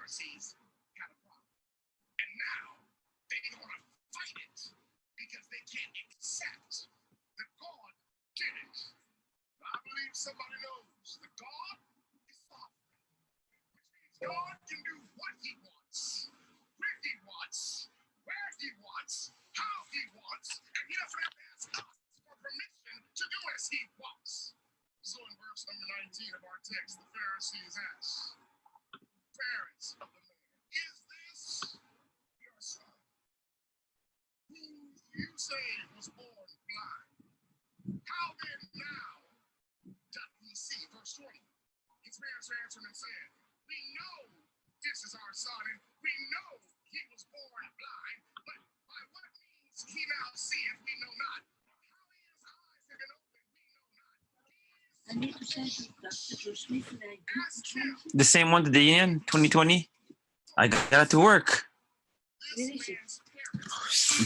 Pharisees had a problem. And now they're going to fight it because they can't accept that God did it. I believe somebody knows that God is sovereign, which means God can do what he wants, when he wants, where he wants, how he wants, and he doesn't have to ask us for permission to do as he wants. So in verse number 19 of our text, the Pharisees asked, parents of the man, is this your son, who you say was born blind? How then now doth he see? Verse 20. His parents answered and said, we know this is our son, and we know he was born blind, but by what means he now seeth, we know not. How his eyes have been opened, we know not. I need to send you that. The same one that they in 2020. I got it to work. Where is it?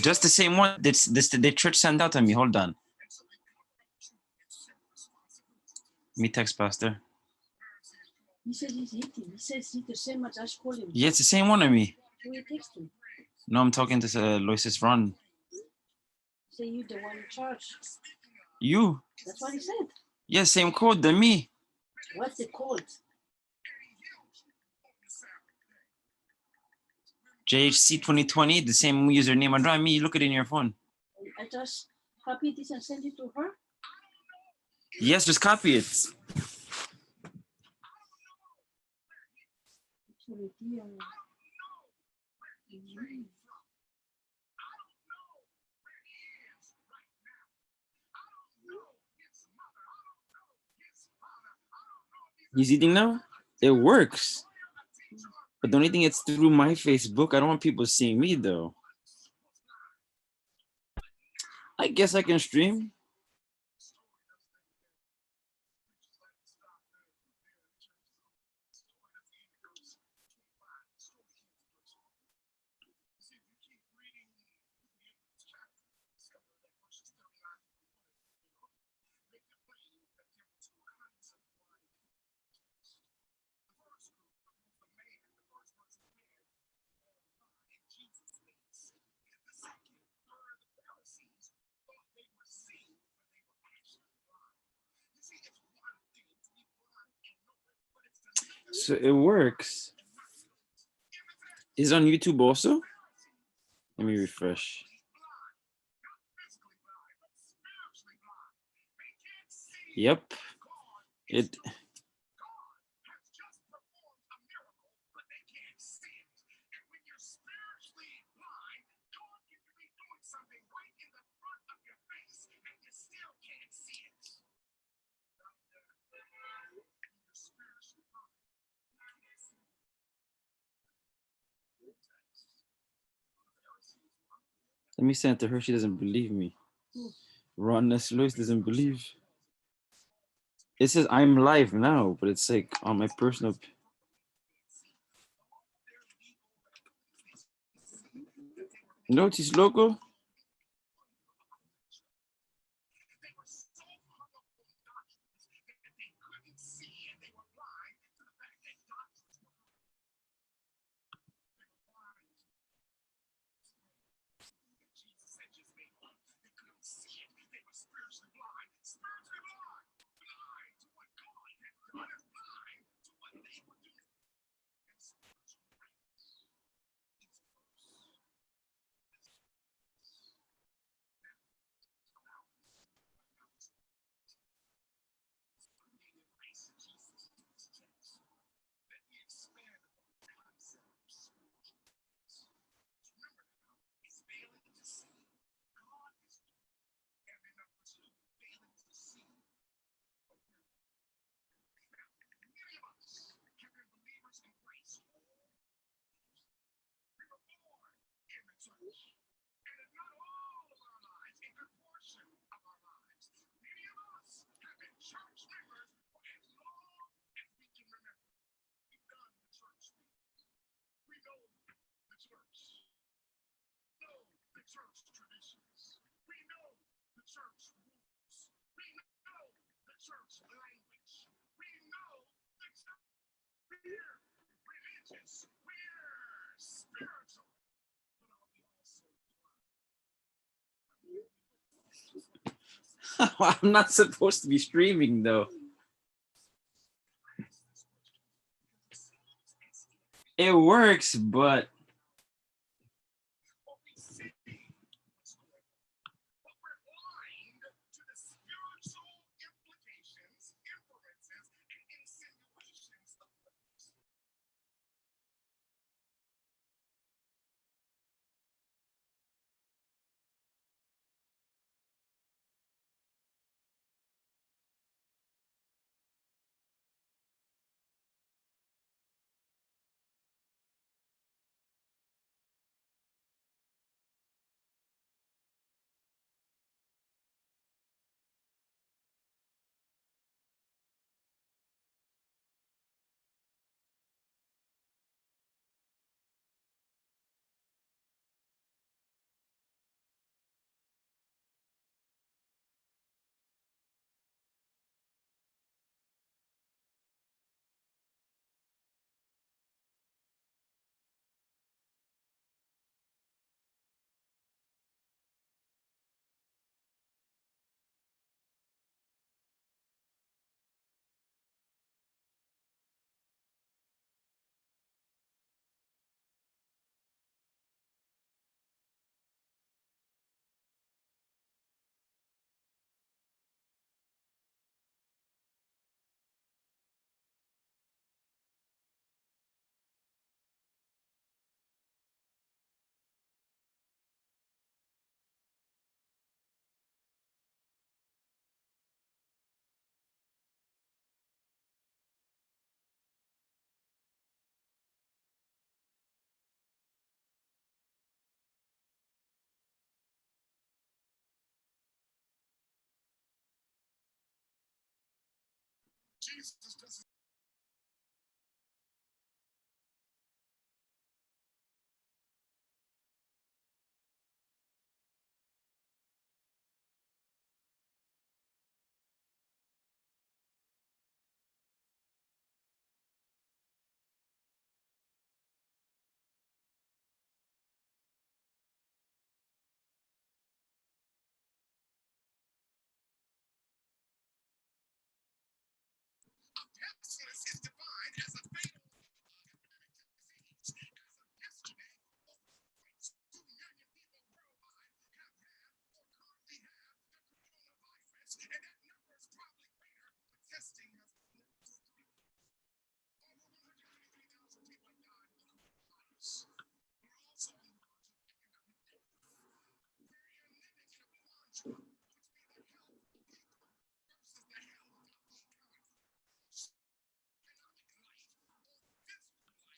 Just the same one. This the church sent out to me. Hold on. Me text pastor. He said he's eating. He says it's the same as I called him. Yeah, it's the same one of me. Who you text him? No, I'm talking to Lois's Ron. Say you the one in charge. You? That's what he said. Yeah, same code than me. What's the code? JHC 2020, the same username. And draw me, look it in your phone. I just copy this and send it to her. Yes, just copy it. He's eating now? It works. But the only thing it's through my Facebook. I don't want people seeing me though. I guess I can stream. So it works. Is it on YouTube also? Let me refresh. Yep. It. Let me send it to her. She doesn't believe me. Ron Lois doesn't believe. It says I'm live now, but it's like on my personal. Notice logo. I'm not supposed to be streaming though. It works, but What we see what's going on. But we're blind to the spiritual implications, inferences, and insinuations of things. Jesus doesn't. Pestilence is defined as a fatal epidemic disease, as of yesterday, over 2 million people worldwide have had or currently have the coronavirus, and that number is probably greater, but testing has over 193,000 people have died of coronavirus. We're also on the verge of economic death. We're living in a quandrum between the health of people versus the health of the economy. Economic life or physical life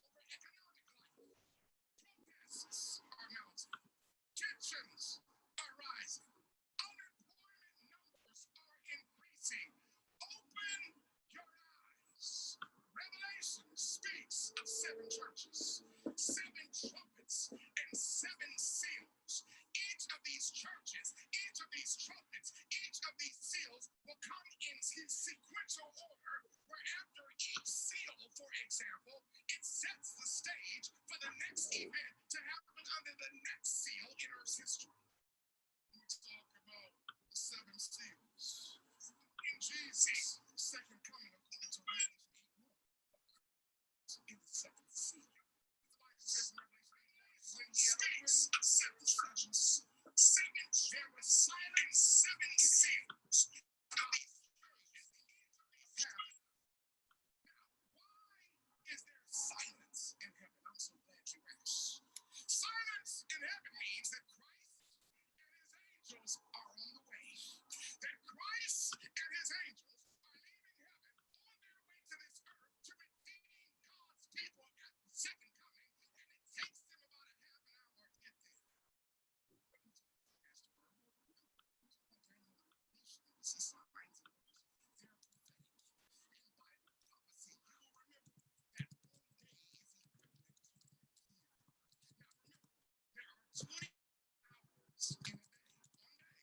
or physical life over economic life. Protests are mounting. Tensions are rising. Unemployment numbers are increasing. Open your eyes. Revelation speaks of 7 churches, 7 trumpets, and 7 seals. Each of these churches, each of these trumpets, each of these seals will come in sequential order, where after each seal, for example, it sets the stage for the next event to happen under the next seal in Earth's history. We talk about the 7 seals. In Jesus' second coming, according to Revelation 8:1, in the 7th seal. The Bible says in Revelation 8, when he had opened 7 churches, 7, there was silence, 7 seals. Why is there silence in heaven? I'm so glad you asked. Silence in heaven means that Christ and his angels are on the way. That Christ and his angels are leaving heaven on their way to this earth to redeem God's people at the second coming, and it takes them about a half an hour to get there. What are you talking about, Pastor Burrow? This is signs and wonders. They're prophetic. In Bible prophecy, you will remember that one day is equivalent to 1 year. Now remember, there are 20 hours in a day. 1 day, 1 year.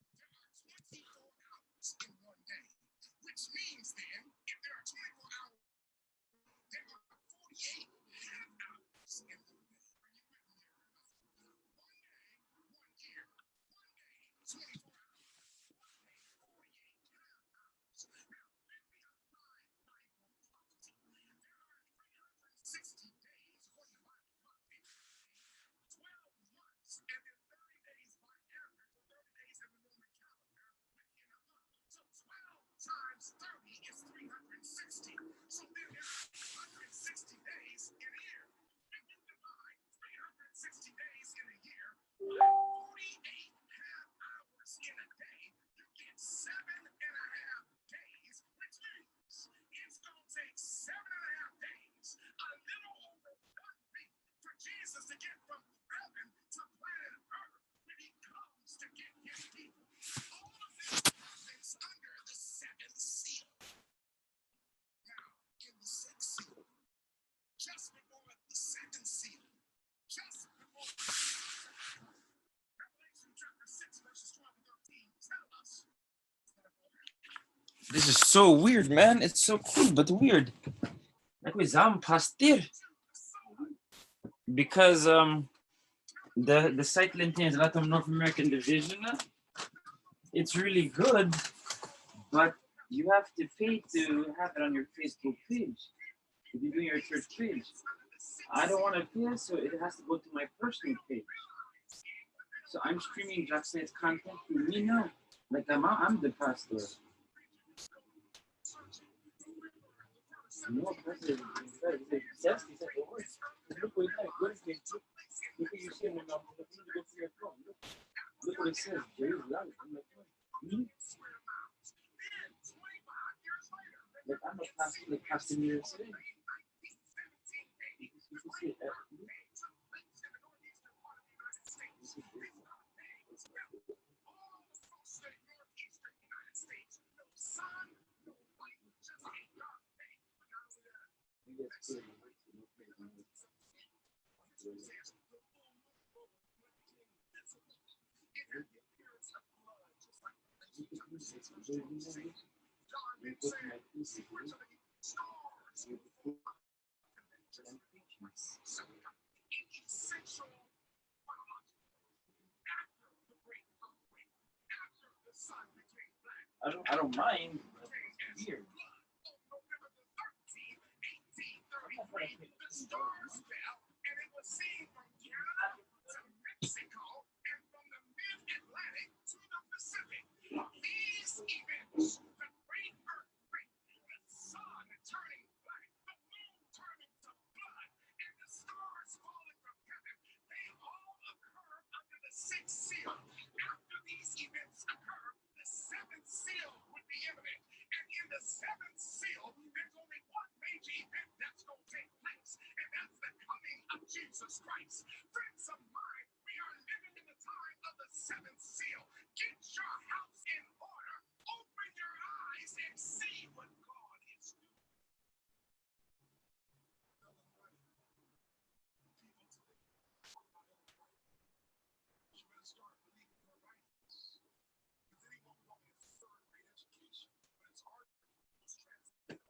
There are 24 hours in 1 day, which means then, if there are 24 hours, there are 48 half hours in 1 day. Are you with me, everybody? 1 day, 1 year. Jesus to get from heaven to planet Earth when he comes to get his people. All of this happens under the seventh seal. Now, in the sixth seal, just before the second seal, just before Revelation chapter 6, verses 12 and 13 tell us. This is so weird, man. It's so cool, but weird. Like we pastir. Because the site maintains a lot of North American division. It's really good, but you have to pay to have it on your Facebook page. If you're doing your church page. I don't want to pay, so it has to go to my personal page. So I'm streaming Jack Snake's content through me now. Like I'm the pastor. No, pastor. Look what it says. Jerry's live. I'm like, me? Like I'm a pastor, like Pastor Mira said. I don't mind. It's weird. The stars fell, and it was seen from Canada to Mexico and from the mid-Atlantic to the Pacific. These events, the great earthquake, the sun turning black, the moon turning to blood, and the stars falling from heaven, they all occur under the sixth seal. After these events occur, the seventh seal would be imminent. And in the seventh seal, there's only one major event that's going to take place, and that's the coming of Jesus Christ. Friends of mine, we are living in the time of the seventh seal. Get your house in order, open your eyes, and see what God is doing. You better start believing your writings. Because anyone with only a third-grade education, but it's hard to translate.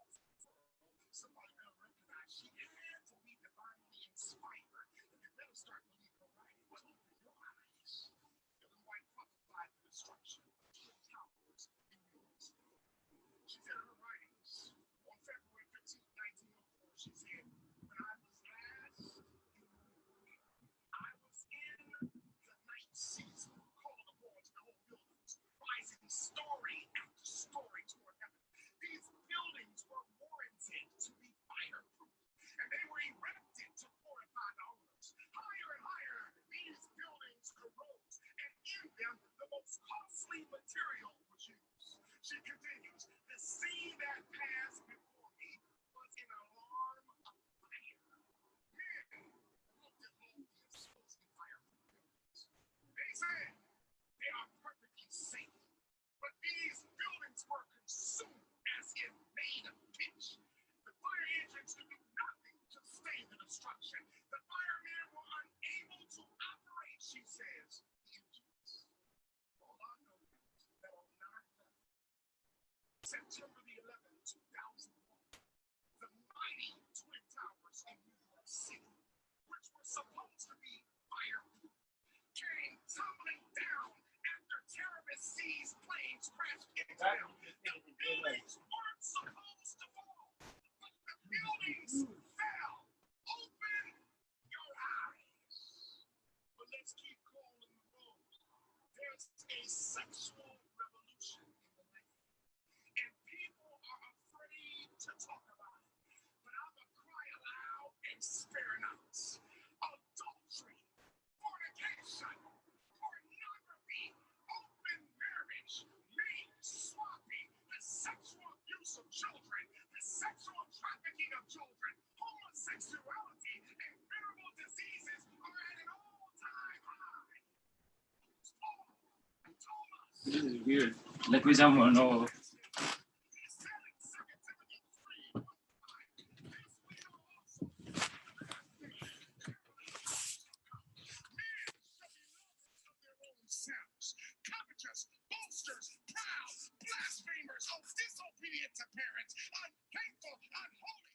Somebody better recognize she had to be divinely inspired. And you better start believing her writing. Open your eyes. Ellen White prophesied the destruction of Twin Towers in New York City. She said in her writings on February 15, 1904, she said, when I was last in the moon, I was in the night season, called upon to behold buildings, rising story after story toward heaven. These buildings were warranted to be fireproof, and they were erected to fortify the owners. Higher and higher, these buildings arose, and in them, the most costly material was used. She continues, the sea that passed before me was an alarm of fire. Men looked at all these supposedly fireproof buildings. They said they are perfectly safe, but these buildings were consumed as if made of pitch. The fire engines could do nothing to stay the destruction. The firemen were unable to operate, she says, the engines. All I know is that on 9/11, September the 11th, 2001, the mighty Twin Towers in New York City, which were supposed to be fireproof, came tumbling down after terrorist seized planes crashed into them. The buildings weren't supposed to fall, but the buildings fell. Open your eyes. But let's keep calling the road. There's a sexual revolution in the land, and people are afraid to talk about it. But I'm going to cry aloud and spare not. Adultery, fornication, pornography, open marriage, marriage swapping, the sexual abuse of children, the sexual trafficking of children, homosexuality, and venerable diseases This is weird. Like with someone, no. Covetous, boasters, proud, blasphemers, disobedient to parents, unthankful, unholy.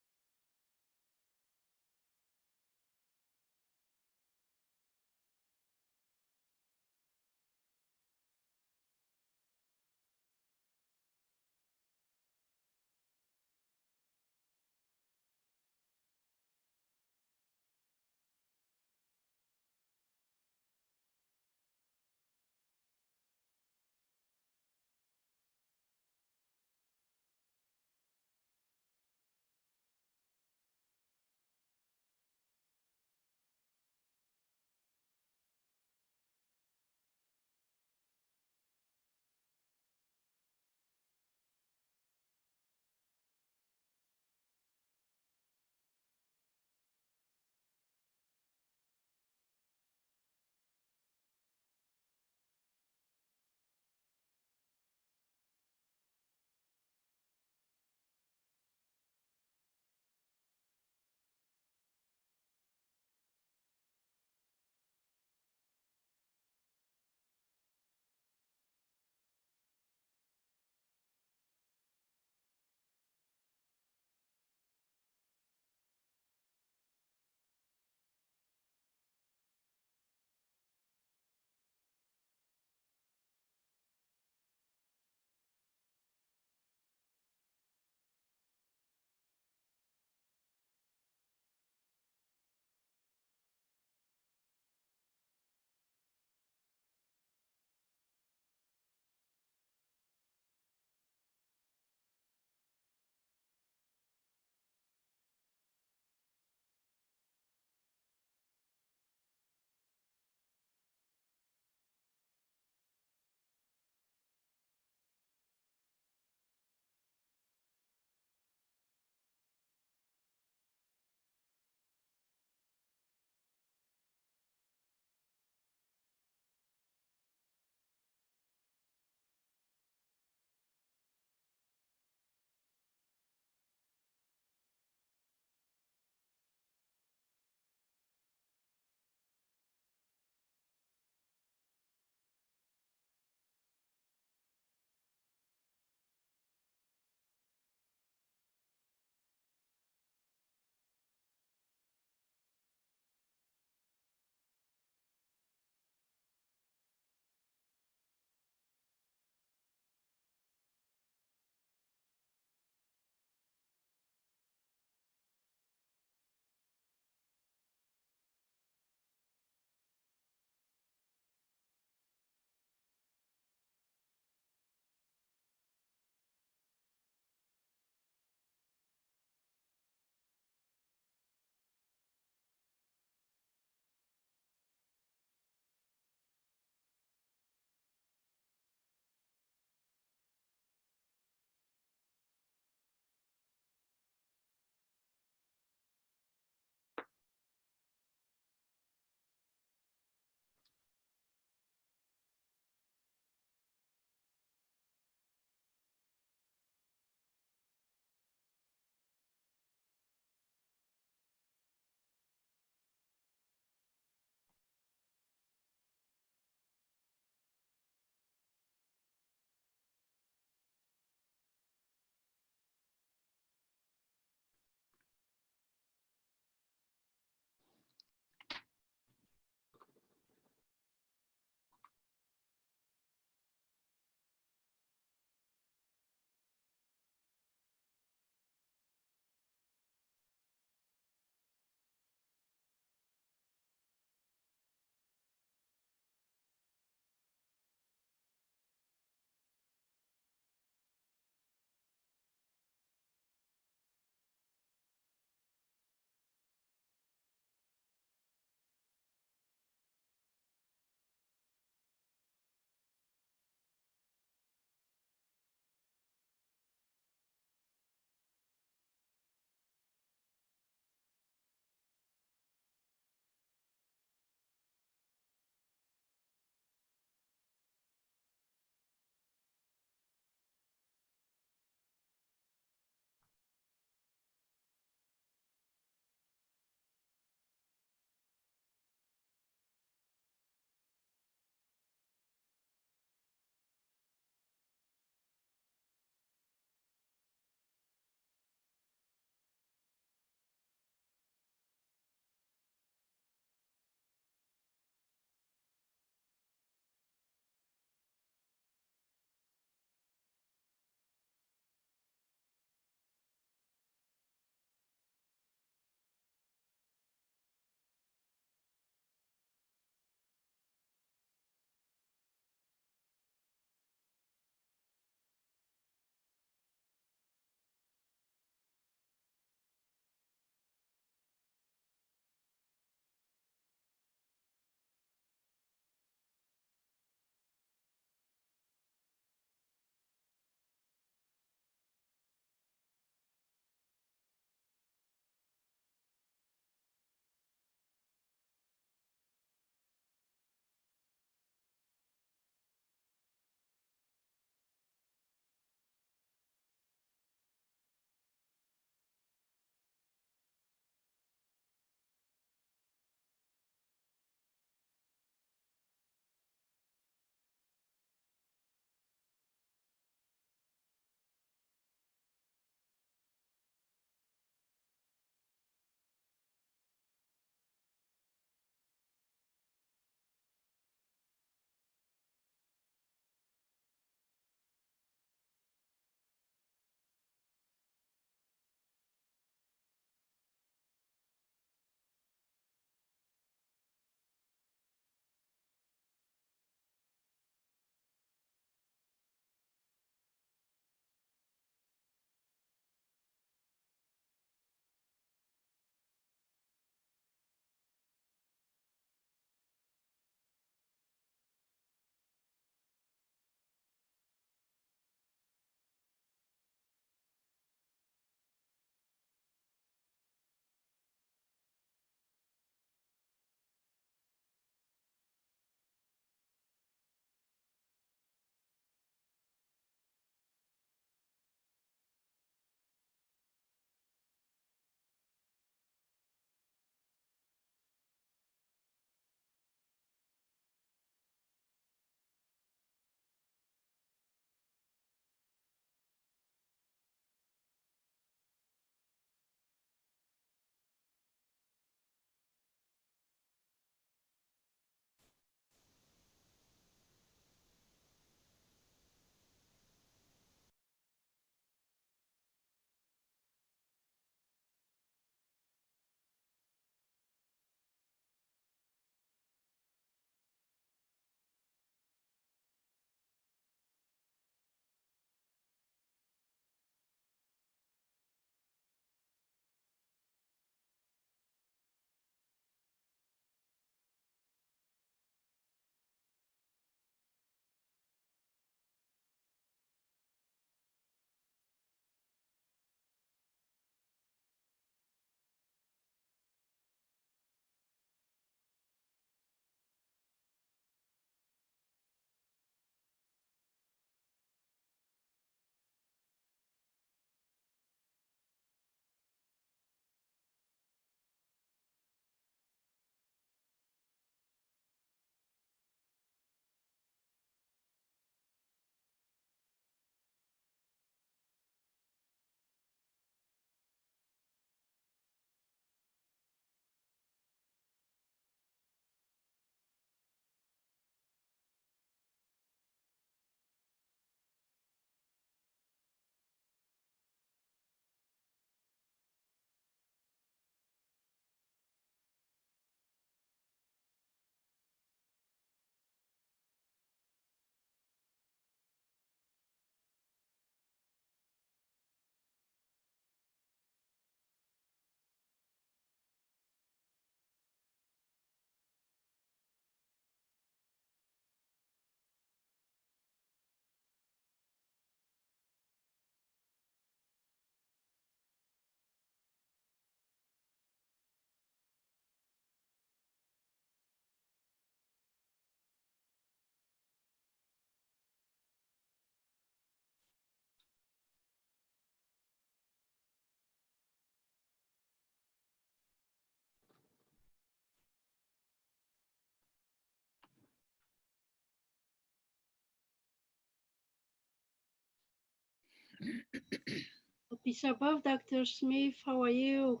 Happy Sabbath, Dr. Smith. How are you?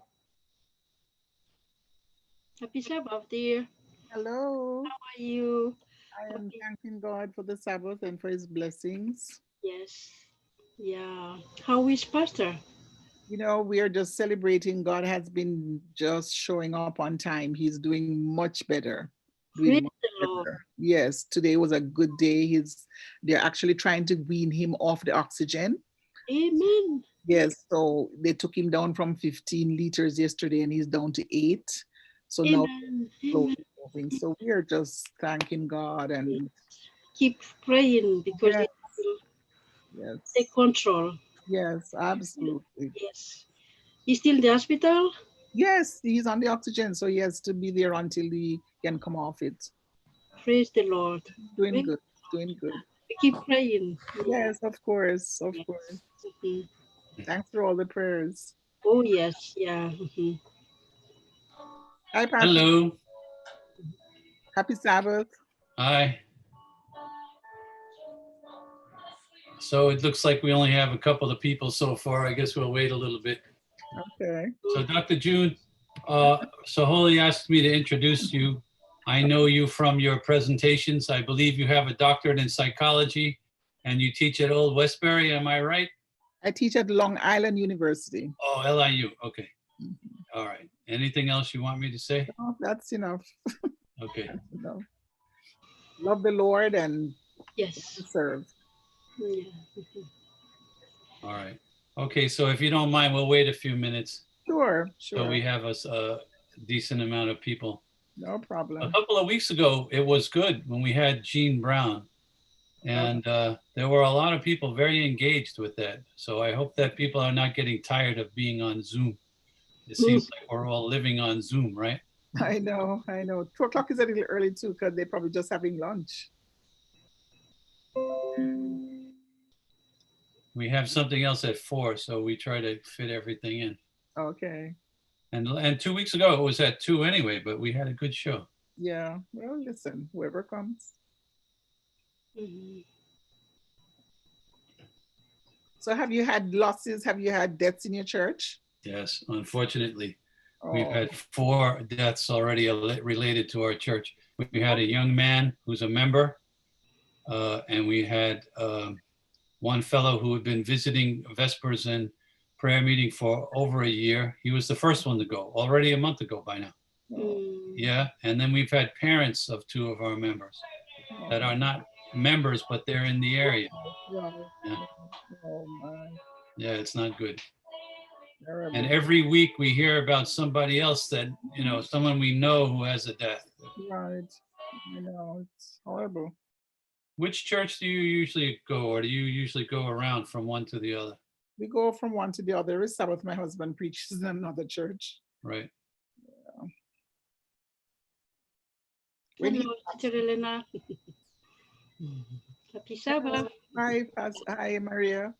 Happy Sabbath, dear. Hello. How are you? I am thanking God for the Sabbath and for his blessings. Yes. Yeah. How is Pastor? You know, we are just celebrating. God has been just showing up on time. He's doing much better. Praise Doing much the Lord. better. Yes, today was a good day. They're actually trying to wean him off the oxygen. Amen. Yes, so they took him down from 15 liters yesterday and he's down to 8. So now Amen. slowly Amen. moving. So we are just thanking God and Keep praying because yes, it will take yes, control. yes, absolutely. Yes. He's still in the hospital? Yes, he's on the oxygen, so he has to be there until he can come off it. Praise the Lord. Doing Praise- good, doing good. We keep praying. Yeah. Yes, of course, of Yes. course. Mhm. Thanks for all the prayers. Oh, yes. Yeah. Mhm. Hi, Pastor. Hello. Happy Sabbath. Hi. So it looks like we only have a couple of people so far. I guess we'll wait a little bit. Okay. So Dr. June, Holy asked me to introduce you. I know you from your presentations. I believe you have a doctorate in psychology and you teach at Old Westbury. Am I right? I teach at Long Island University. Oh, LIU. Okay. All right. Anything else you want me to say? Oh, that's enough. Okay. That's enough. Love the Lord and Yes. serve. Yeah. All right. Okay. So if you don't mind, we'll wait a few minutes Sure, so sure. we have a decent amount of people. No A problem. couple of weeks ago, it was good when we had Gene Brown, and there were a lot of people very engaged with that. So I hope that people are not getting tired of being on Zoom. It seems like we're all living on Zoom, right? I know, I know. 2 o'clock is a little early too, because they're probably just having lunch. We have something else at 4, so we try to fit everything in. Okay. And 2 weeks ago, it was at 2 anyway, but we had a good show. Yeah. Well, listen, whoever comes. Mhm. So have you had losses? Have you had deaths in your church? Yes, unfortunately, we've Oh, had 4 deaths already related to our church. We had a young man who's a member, and we had one fellow who had been visiting Vespers and prayer meeting for over a year. He was the first one to go, already a month ago by now. oh, Yeah, and then we've had parents of 2 of our members that are not members, but they're in the area. right. Yeah, Oh my. yeah, it's not good. Terrible. And every week we hear about somebody else that, someone we know who has a death. Right. You know, it's horrible. Which church do you usually go, or do you usually go around from one to the other? We go from one to the other. Every Sabbath, my husband preaches in another church. Right. When Hello, Sister Elena. Happy Sabbath. Hi, Maria.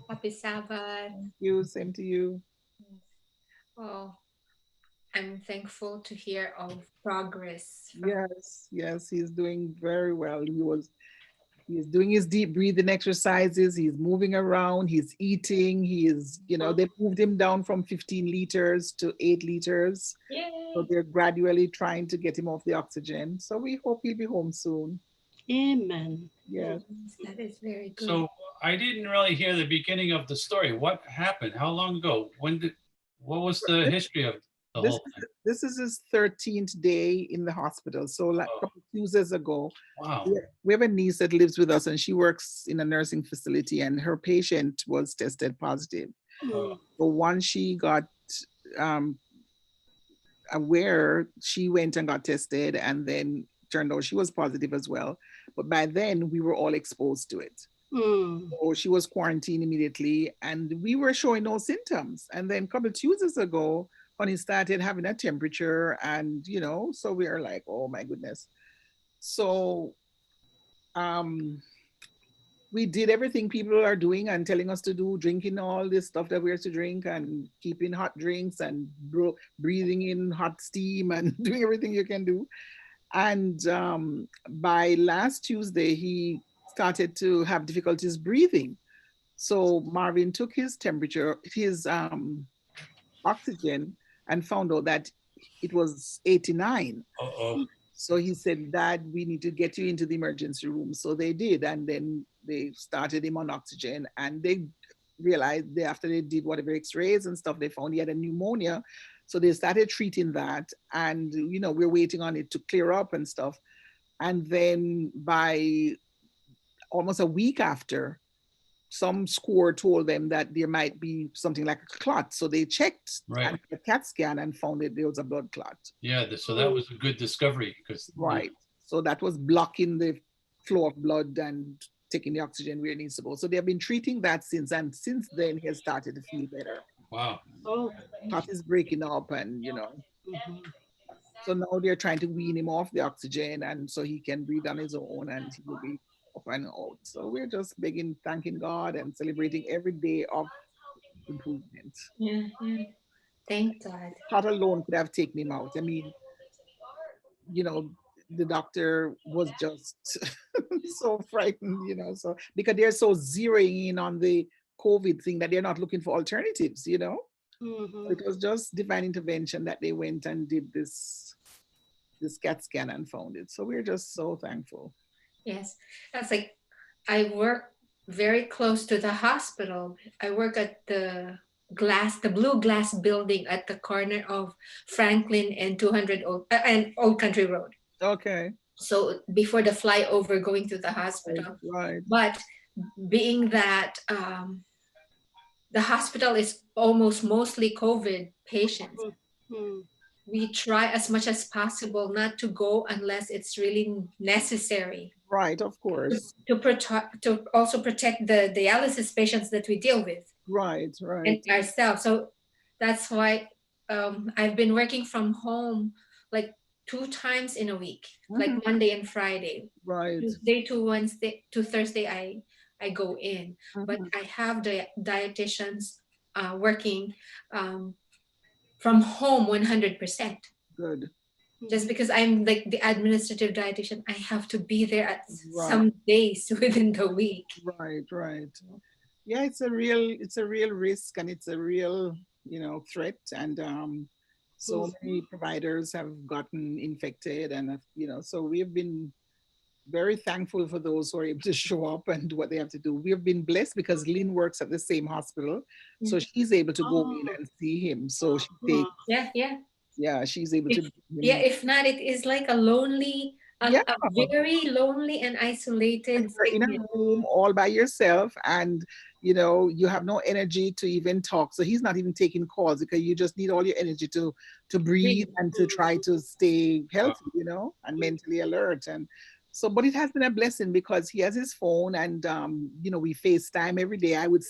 Happy Sabbath. Thank you. Same to you. Well, I'm thankful to hear of progress. Yes, he's doing very well. He's doing his deep breathing exercises. He's moving around. He's eating. They moved him down from 15 liters to 8 liters. Yay. So they're gradually trying to get him off the oxygen. So we hope he'll be home soon. Amen. Yes. That is very good. So I didn't really hear the beginning of the story. What happened? How long ago? What was the history of the This, whole thing? this is his 13th day in the hospital. So like a couple Tuesdays ago, Wow. we have a niece that lives with us and she works in a nursing facility and her patient was tested positive. Oh, But once she got aware, she went and got tested and then turned out she was positive as well. But by then we were all exposed to it. So she was quarantined immediately and we were showing no symptoms. And then a couple of Tuesdays ago, when he started having a temperature and, so we are like, oh my goodness. So we did everything people are doing and telling us to do, drinking all this stuff that we're to drink and keeping hot drinks and breathing in hot steam and doing everything you can do. And by last Tuesday, he started to have difficulties breathing. So Marvin took his temperature, his oxygen, and found out that it was 89. Uh-oh. So he said, Dad, we need to get you into the emergency room. So they did. And then they started him on oxygen. And they realized after they did whatever x-rays and stuff, they found he had a pneumonia. So they started treating that. And, you know, we're waiting on it to clear up and stuff. And then by almost a week after, some score told them that there might be something like a clot. So they checked Right. and a CAT scan and found that there was a blood clot. Yeah, so that was a good discovery because Right. So that was blocking the flow of blood and taking the oxygen where it needs to go. So they have been treating that since, and since then he has started to feel better. Wow. Oh, Heart is breaking up, and you know. mhm. So now they're trying to wean him off the oxygen, and so he can breathe on his own, and he will be up and out. So we're just begging, thanking God, and celebrating every day of improvement. Yeah, yeah. Thank God. Heart alone could have taken him out. I mean, you know, the doctor was just so frightened, you know, so because they're so zeroing in on the COVID thing that they're not looking for alternatives, you know. Mhm. It was just divine intervention that they went and did this CAT scan and found it. So we're just so thankful. Yes. That's like, I work very close to the hospital. I work at the blue glass building at the corner of Franklin and 200 and Old Country Road. Okay. So before the flyover going to the hospital. Right. But being that the hospital is almost mostly COVID patients, Mm. we try as much as possible not to go unless it's really necessary Right, of course. to also protect the dialysis patients that we deal with Right, and right. ourselves. So that's why I've been working from home like 2 times in a week, like Mhm. Monday and Friday. Right. Tuesday to Wednesday to Thursday, I go in, but Mhm. I have the dietitians working from home 100%. Good. Just because I'm like the administrative dietitian, I have to be there at Right. some days within the week. Right, right. Yeah, it's a real risk, and it's a real, you know, threat. And so many providers have gotten infected, and you know, so we've been very thankful for those who are able to show up and do what they have to do. We've been blessed because Lynn works at the same hospital, so she's able to go in and see him. So she takes, Yeah, yeah. yeah, she's able to If bring yeah, him. if not, it is like a lonely, Yeah, a very lonely and isolated you're in a sickness. room all by yourself, and you know you have no energy to even talk. So he's not even taking calls because you just need all your energy to breathe and to try to stay Wow. healthy, you know, and mentally alert. And so, but it has been a blessing because he has his phone, and you know, we FaceTime every day. I would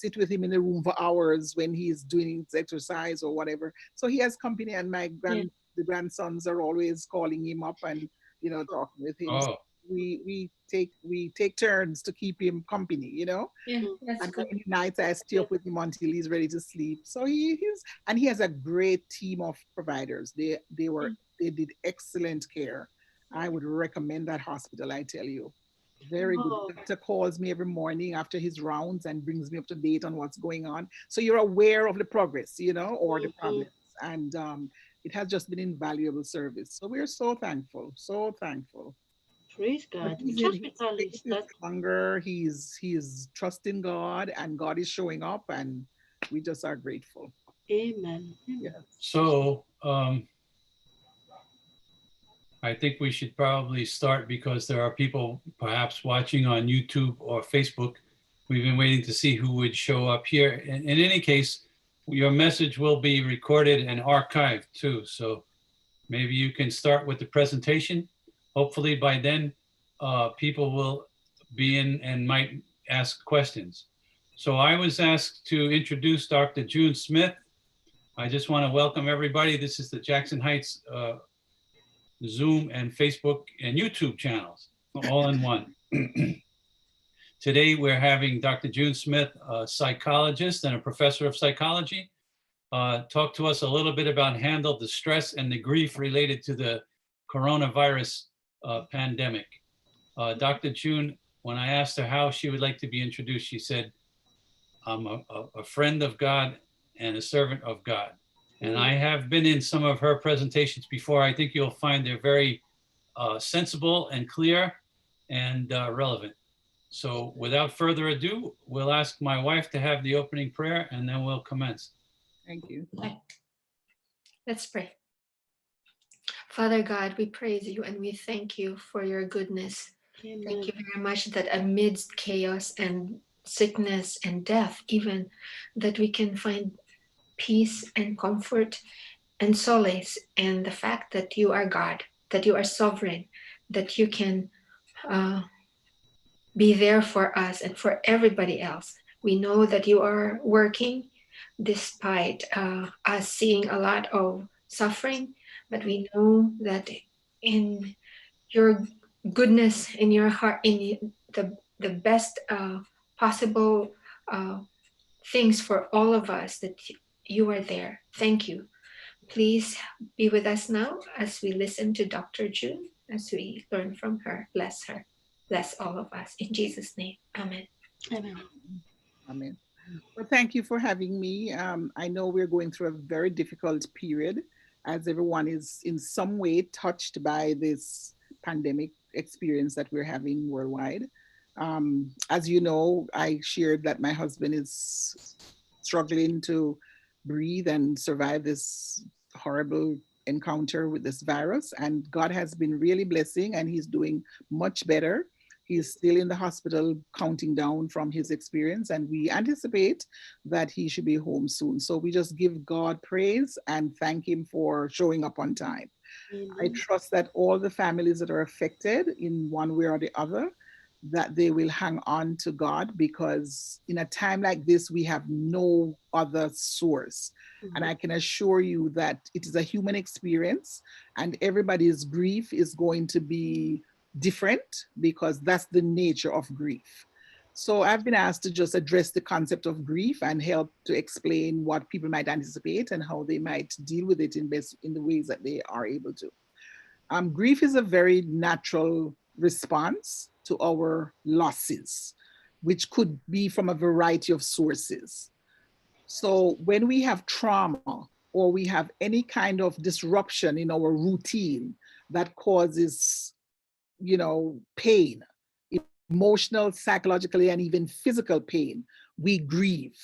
sit with him in the room for hours when he's doing his exercise or whatever. So he has company, and the grandsons are always calling him up and, you know, talking with him. So Oh, we take turns to keep him company, you know. Yeah, that's And good. many nights I stay up with him until he's ready to sleep. So he has a great team of providers. They did excellent care. I would recommend that hospital, I tell you. Very good. The doctor calls me every morning after his rounds and brings me up to date on what's going on. So you're aware of the progress, you know, or the problems. And it has just been invaluable service. So we're so thankful, so thankful. Praise But God. he's Which in his hospital faith is is that? stronger. He's trusting God, and God is showing up, and we just are grateful. Amen. Yeah. so I think we should probably start because there are people perhaps watching on YouTube or Facebook. We've been waiting to see who would show up here. In any case, your message will be recorded and archived too. So maybe you can start with the presentation. Hopefully by then, people will be in and might ask questions. So I was asked to introduce Dr. June Smith. I just want to welcome everybody. This is the Jackson Heights Zoom and Facebook and YouTube channels, all in one. Today, we're having Dr. June Smith, a psychologist and a professor of psychology, talk to us a little bit about handle the stress and the grief related to the coronavirus pandemic. Dr. June, when I asked her how she would like to be introduced, she said, I'm a friend of God and a servant of God. And I have been in some of her presentations before. I think you'll find they're very sensible and clear and relevant. So without further ado, we'll ask my wife to have the opening prayer and then we'll commence. Thank you. Let's pray. Father God, we praise you and we thank you for your goodness. Thank you very much that amidst chaos and sickness and death, even that we can find peace and comfort and solace in the fact that you are God, that you are sovereign, that you can be there for us and for everybody else. We know that you are working despite us seeing a lot of suffering, but we know that in your goodness, in your heart, in the best possible things for all of us, that you are there. Thank you. Please be with us now as we listen to Dr. June, as we learn from her. Bless her. Bless all of us. In Jesus' name, amen. Amen. Amen. Well, thank you for having me. I know we're going through a very difficult period as everyone is in some way touched by this pandemic experience that we're having worldwide. As you know, I shared that my husband is struggling to breathe and survive this horrible encounter with this virus. And God has been really blessing and he's doing much better. He's still in the hospital counting down from his experience, and we anticipate that he should be home soon. So we just give God praise and thank him for showing up on time. I trust that all the families that are affected in one way or the other, that they will hang on to God, because in a time like this, we have no other source. And I can assure you that it is a human experience and everybody's grief is going to be different, because that's the nature of grief. So I've been asked to just address the concept of grief and help to explain what people might anticipate and how they might deal with it in the ways that they are able to. Grief is a very natural response to our losses, which could be from a variety of sources. So when we have trauma or we have any kind of disruption in our routine that causes pain, emotional, psychologically, and even physical pain, we grieve.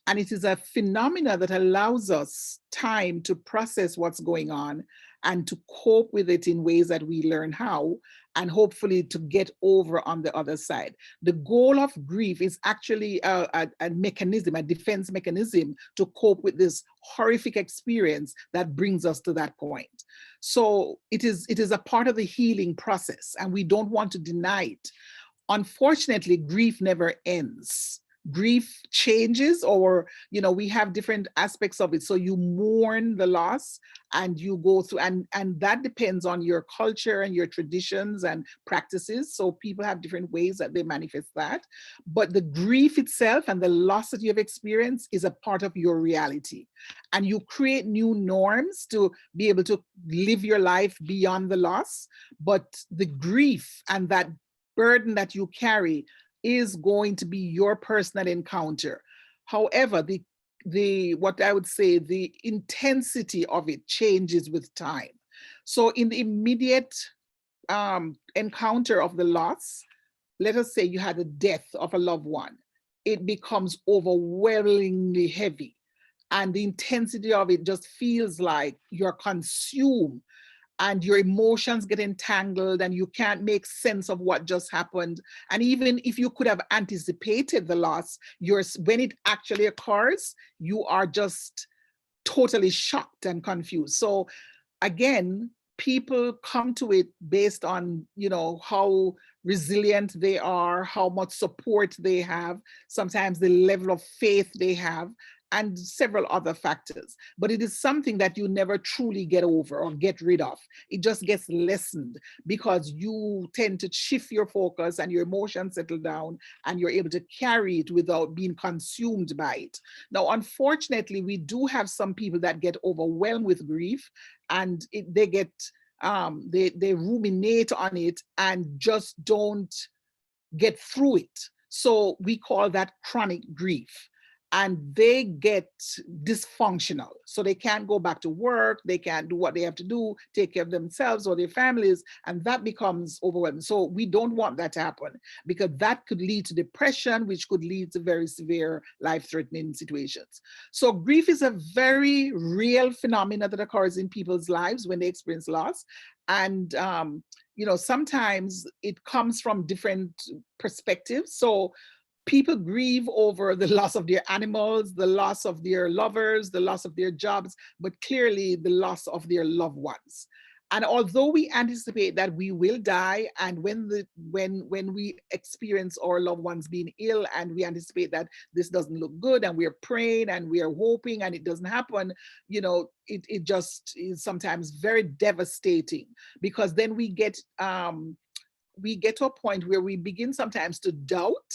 And it is a phenomena that allows us time to process what's going on and to cope with it in ways that we learn how, and hopefully to get over on the other side. The goal of grief is actually a mechanism, a defense mechanism to cope with this horrific experience that brings us to that point. So it is a part of the healing process, and we don't want to deny it. Unfortunately, grief never ends. Grief changes, or we have different aspects of it. So you mourn the loss and you go through, and that depends on your culture and your traditions and practices. So people have different ways that they manifest that. But the grief itself and the loss that you have experienced is a part of your reality. And you create new norms to be able to live your life beyond the loss. But the grief and that burden that you carry is going to be your personal encounter. However, what I would say, the intensity of it changes with time. So in the immediate encounter of the loss, let us say you had the death of a loved one, it becomes overwhelmingly heavy. And the intensity of it just feels like you're consumed and your emotions get entangled and you can't make sense of what just happened. And even if you could have anticipated the loss, when it actually occurs, you are just totally shocked and confused. So again, people come to it based on, how resilient they are, how much support they have, sometimes the level of faith they have, and several other factors. But it is something that you never truly get over or get rid of. It just gets lessened because you tend to shift your focus and your emotions settle down and you're able to carry it without being consumed by it. Now, unfortunately, we do have some people that get overwhelmed with grief and they ruminate on it and just don't get through it. So we call that chronic grief. and they get dysfunctional. So they can't go back to work, they can't do what they have to do, take care of themselves or their families, and that becomes overwhelming. So we don't want that to happen, because that could lead to depression, which could lead to very severe life-threatening situations. So grief is a very real phenomenon that occurs in people's lives when they experience loss. And sometimes it comes from different perspectives. So people grieve over the loss of their animals, the loss of their lovers, the loss of their jobs, but clearly the loss of their loved ones. And although we anticipate that we will die, and when we experience our loved ones being ill, and we anticipate that this doesn't look good, and we're praying and we are hoping, and it doesn't happen, it just is sometimes very devastating, because then we get to a point where we begin sometimes to doubt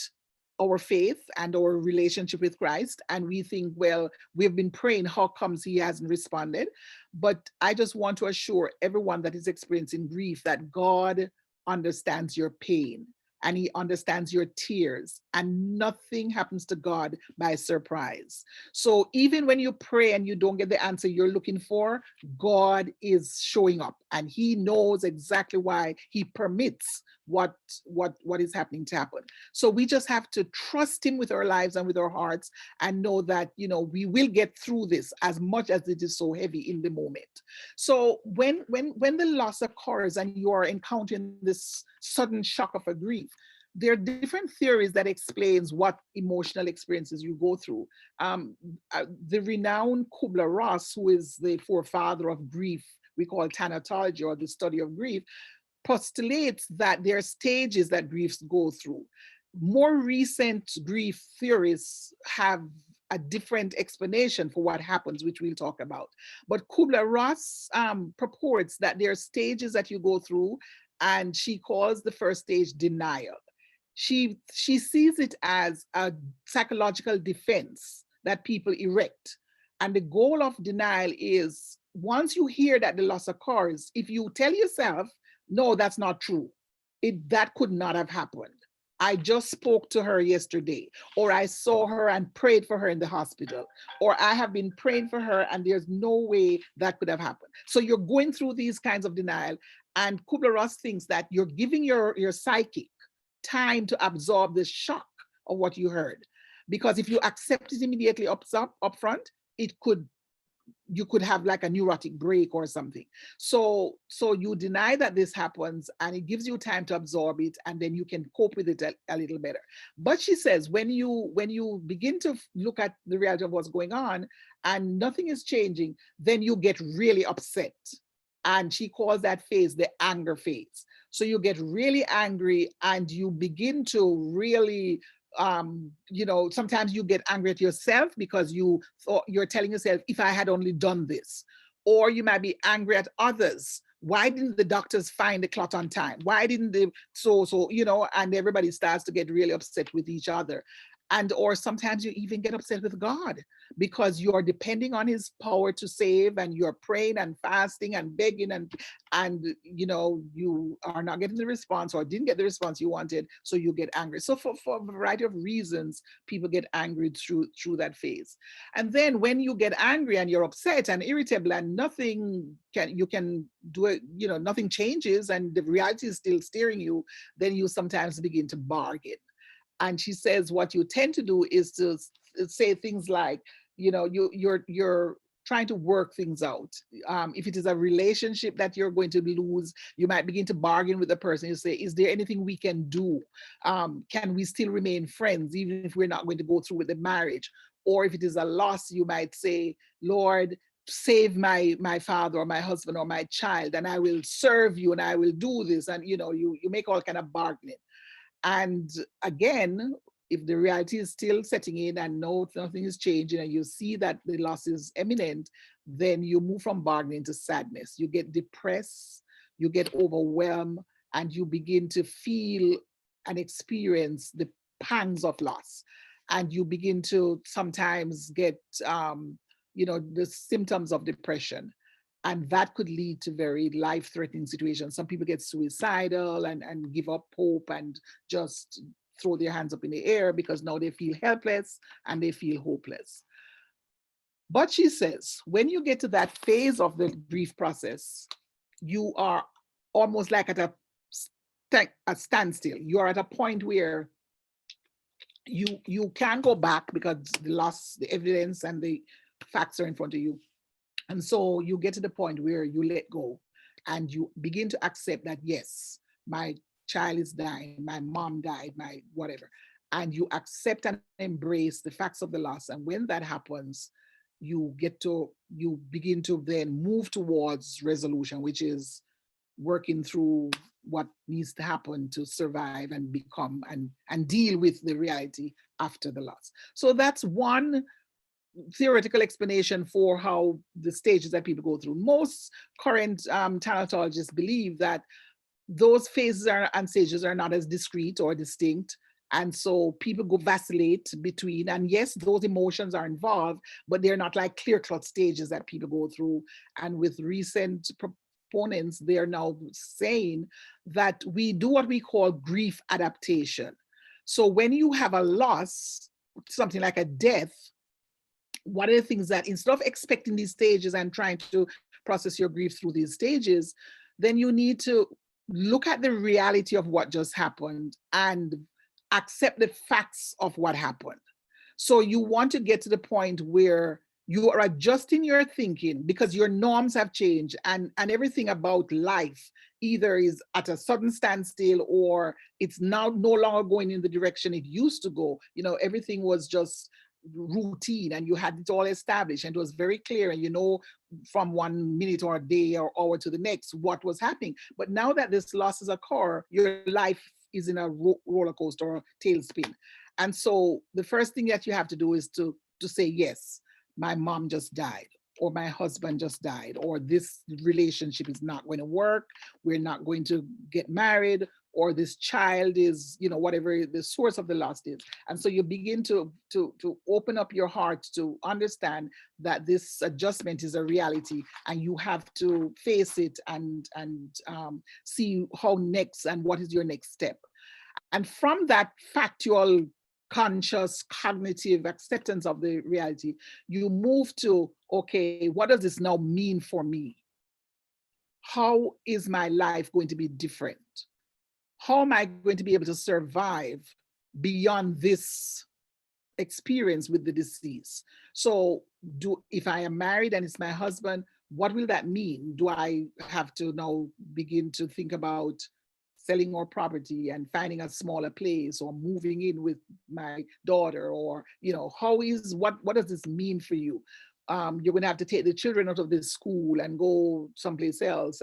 our faith and our relationship with Christ. And we think, well, we've been praying, how comes he hasn't responded? But I just want to assure everyone that is experiencing grief that God understands your pain, and he understands your tears, and nothing happens to God by surprise. So even when you pray and you don't get the answer you're looking for, God is showing up, and he knows exactly why he permits what is happening to happen. So we just have to trust him with our lives and with our hearts, and know that we will get through this, as much as it is so heavy in the moment. So when the loss occurs and you are encountering this sudden shock of a grief, there are different theories that explains what emotional experiences you go through. The renowned Kubler-Ross, who is the forefather of grief, we call thanatology, or the study of grief, postulates that there are stages that griefs go through. More recent grief theorists have a different explanation for what happens, which we'll talk about. But Kubler-Ross purports that there are stages that you go through, and she calls the first stage denial. She sees it as a psychological defense that people erect. And the goal of denial is, once you hear that the loss occurs, if you tell yourself, no, that's not true, that could not have happened, I just spoke to her yesterday, or I saw her and prayed for her in the hospital, or I have been praying for her and there's no way that could have happened. So you're going through these kinds of denial, and Kubler-Ross thinks that you're giving your psychic time to absorb the shock of what you heard. Because if you accept it immediately up front, you could have like a neurotic break or something. So you deny that this happens, and it gives you time to absorb it, and then you can cope with it a little better. But she says, when you begin to look at the reality of what's going on and nothing is changing, then you get really upset. And she calls that phase the anger phase. So you get really angry, and you begin to really sometimes you get angry at yourself, because you're telling yourself, if I had only done this. Or you might be angry at others. Why didn't the doctors find the clot on time? Why didn't they? And everybody starts to get really upset with each other. Or sometimes you even get upset with God, because you are depending on his power to save, and you're praying and fasting and begging, and you are not getting the response, or didn't get the response you wanted, so you get angry. So for a variety of reasons, people get angry through that phase. And then when you get angry and you're upset and irritable, and nothing you can do it, nothing changes, and the reality is still steering you, then you sometimes begin to bargain. And she says what you tend to do is to say things like, you're trying to work things out. If it is a relationship that you're going to lose, you might begin to bargain with the person. You say, is there anything we can do? Can we still remain friends, even if we're not going to go through with the marriage? Or if it is a loss, you might say, Lord, save my father or my husband or my child, and I will serve you, and I will do this. And you make all kind of bargaining. And again, if the reality is still setting in and nothing is changing, and you see that the loss is imminent, then you move from bargaining to sadness. You get depressed, you get overwhelmed, and you begin to feel and experience the pangs of loss. And you begin to sometimes get, the symptoms of depression. And that could lead to very life-threatening situations. Some people get suicidal and give up hope and just throw their hands up in the air because now they feel helpless and they feel hopeless. But she says, when you get to that phase of the grief process, you are almost like at a standstill. You are at a point where you can't go back because the evidence and the facts are in front of you. And so you get to the point where you let go and you begin to accept that, yes, my child is dying, my mom died, my whatever. And you accept and embrace the facts of the loss. And when that happens, you begin to then move towards resolution, which is working through what needs to happen to survive and become and deal with the reality after the loss. So that's one theoretical explanation for how the stages that people go through. Most current thanatologists believe that those phases and stages are not as discrete or distinct. And so people go vacillate between, and yes, those emotions are involved, but they're not like clear-cut stages that people go through. And with recent proponents, they're now saying that we do what we call grief adaptation. So when you have a loss, something like a death, one of the things that instead of expecting these stages and trying to process your grief through these stages, then you need to look at the reality of what just happened and accept the facts of what happened. So you want to get to the point where you are adjusting your thinking because your norms have changed and everything about life either is at a sudden standstill or it's now no longer going in the direction it used to go. You know, everything was just routine and you had it all established and it was very clear and you know from 1 minute or a day or hour to the next what was happening. But now that this losses occur, your life is in a roller coaster or tailspin. And so the first thing that you have to do is to say, yes, my mom just died, or my husband just died, or this relationship is not going to work, we're not going to get married, or this child is, you know, whatever the source of the loss is. And so you begin to open up your heart to understand that this adjustment is a reality and you have to face it and see how next and what is your next step. And from that factual, conscious, cognitive acceptance of the reality, you move to, okay, what does this now mean for me? How is my life going to be different? How am I going to be able to survive beyond this experience with the deceased? So if I am married and it's my husband, what will that mean? Do I have to now begin to think about selling our property and finding a smaller place or moving in with my daughter? Or, you know, what does this mean for you? You're going to have to take the children out of this school and go someplace else,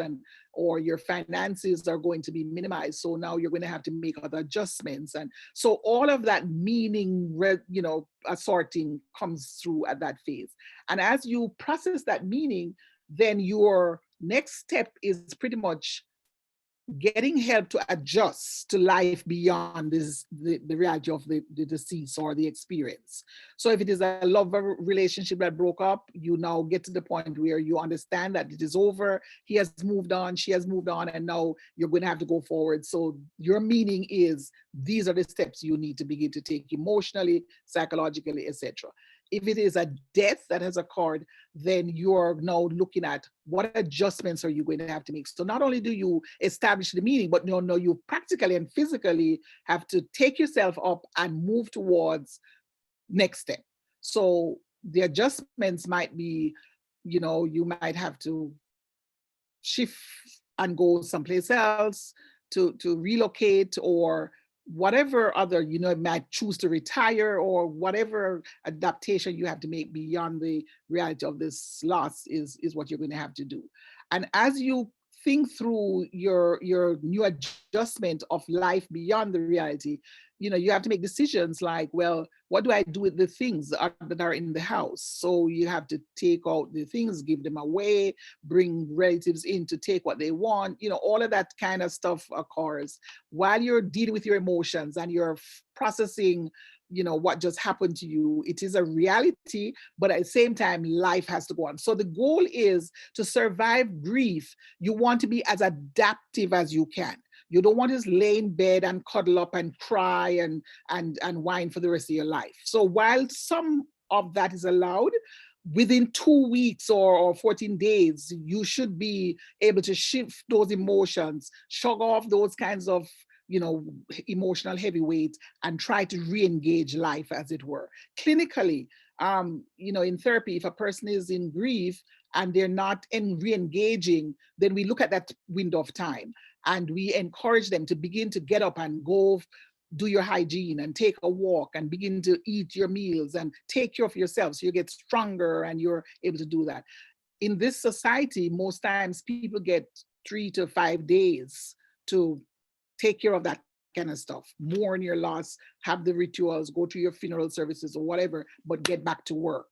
or your finances are going to be minimized. So now you're going to have to make other adjustments. And so all of that meaning, you know, assorting comes through at that phase. And as you process that meaning, then your next step is pretty much getting help to adjust to life beyond the reality of the deceased or the experience. So if it is a love relationship that broke up, you now get to the point where you understand that it is over, he has moved on, she has moved on, and now you're going to have to go forward. So your meaning is, these are the steps you need to begin to take emotionally, psychologically, etc. If it is a death that has occurred, then you're now looking at what adjustments are you going to have to make. So not only do you establish the meaning, but you practically and physically have to take yourself up and move towards next step. So the adjustments might be, you might have to shift and go someplace else, to relocate, or whatever other, might choose to retire, or whatever adaptation you have to make beyond the reality of this loss is what you're going to have to do. And as you think through your new adjustment of life beyond the reality, you have to make decisions like, well, what do I do with the things that are in the house? So you have to take out the things, give them away, bring relatives in to take what they want. All of that kind of stuff occurs while you're dealing with your emotions and you're processing what just happened to you. It is a reality, but at the same time, life has to go on. So the goal is to survive grief. You want to be as adaptive as you can. You don't want to just lay in bed and cuddle up and cry and whine for the rest of your life. So while some of that is allowed, within 2 weeks or 14 days, you should be able to shift those emotions, shrug off those kinds of, emotional heavyweights, and try to re-engage life, as it were. Clinically, in therapy, if a person is in grief and they're not re-engaging, then we look at that window of time and we encourage them to begin to get up and go do your hygiene and take a walk and begin to eat your meals and take care of yourself so you get stronger and you're able to do that. In this society, most times people get 3 to 5 days to take care of that kind of stuff, mourn your loss, have the rituals, go to your funeral services or whatever, but get back to work.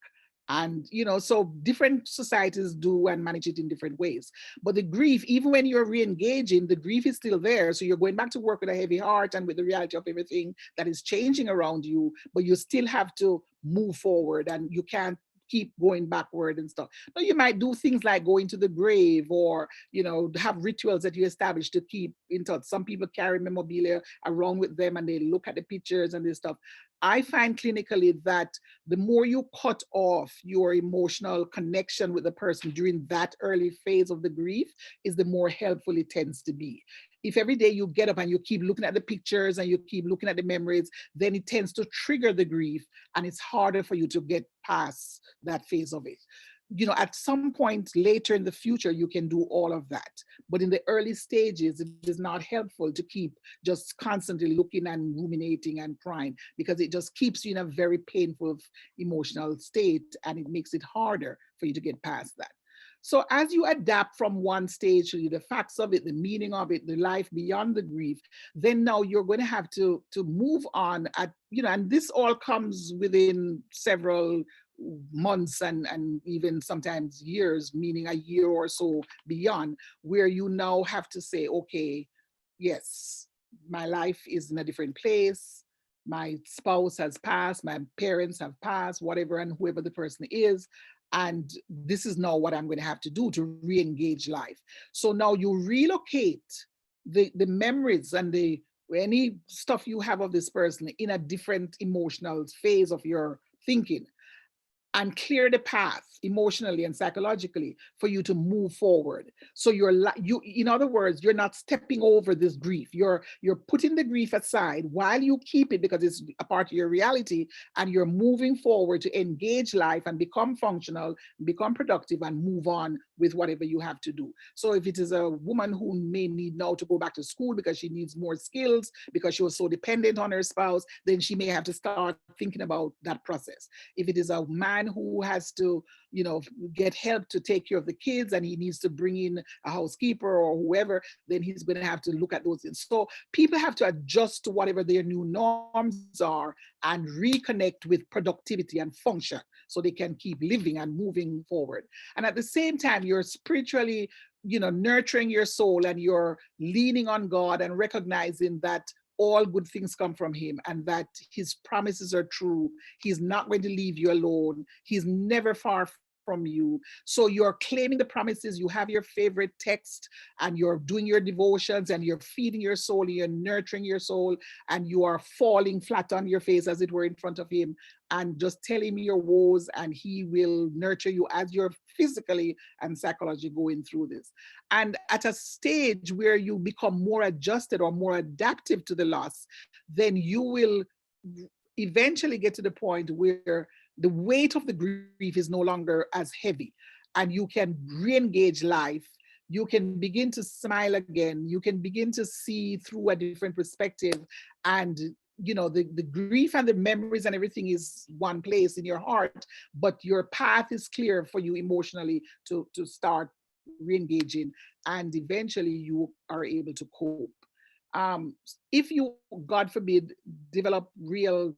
And, so different societies do and manage it in different ways. But the grief, even when you're re-engaging, the grief is still there. So you're going back to work with a heavy heart and with the reality of everything that is changing around you, but you still have to move forward and you can't keep going backward and stuff. No, you might do things like going to the grave or, have rituals that you establish to keep in touch. Some people carry memorabilia around with them and they look at the pictures and this stuff. I find clinically that the more you cut off your emotional connection with the person during that early phase of the grief is the more helpful it tends to be. If every day you get up and you keep looking at the pictures and you keep looking at the memories, then it tends to trigger the grief and it's harder for you to get past that phase of it. At some point later in the future, you can do all of that. But in the early stages, it is not helpful to keep just constantly looking and ruminating and crying, because it just keeps you in a very painful emotional state and it makes it harder for you to get past that. So as you adapt from one stage to the facts of it, the meaning of it, the life beyond the grief, then now you're going to have to move on and this all comes within several months and even sometimes years, meaning a year or so beyond, where you now have to say, okay, yes, my life is in a different place. My spouse has passed, my parents have passed, whatever, and whoever the person is. And this is now what I'm going to have to do to re-engage life. So now you relocate the memories and any stuff you have of this person in a different emotional phase of your thinking, and clear the path emotionally and psychologically for you to move forward. So in other words, you're not stepping over this grief. You're putting the grief aside while you keep it because it's a part of your reality, and you're moving forward to engage life and become functional, become productive, and move on with whatever you have to do. So if it is a woman who may need now to go back to school because she needs more skills because she was so dependent on her spouse, then she may have to start thinking about that process. If it is a man who has to, get help to take care of the kids and he needs to bring in a housekeeper or whoever, then he's going to have to look at those things. So people have to adjust to whatever their new norms are and reconnect with productivity and function so they can keep living and moving forward. And at the same time, you're spiritually, nurturing your soul, and you're leaning on God and recognizing that all good things come from him and that his promises are true. He's not going to leave you alone. He's never far from you. So you're claiming the promises. You have your favorite text and you're doing your devotions and you're feeding your soul, you're nurturing your soul, and you are falling flat on your face, as it were, in front of him, and just tell him your woes, and he will nurture you as you're physically and psychologically going through this. And at a stage where you become more adjusted or more adaptive to the loss, then you will eventually get to the point where the weight of the grief is no longer as heavy, and you can re-engage life. You can begin to smile again. You can begin to see through a different perspective, and the grief and the memories and everything is one place in your heart, but your path is clear for you emotionally to start re-engaging, and eventually you are able to cope. If you, God forbid, develop real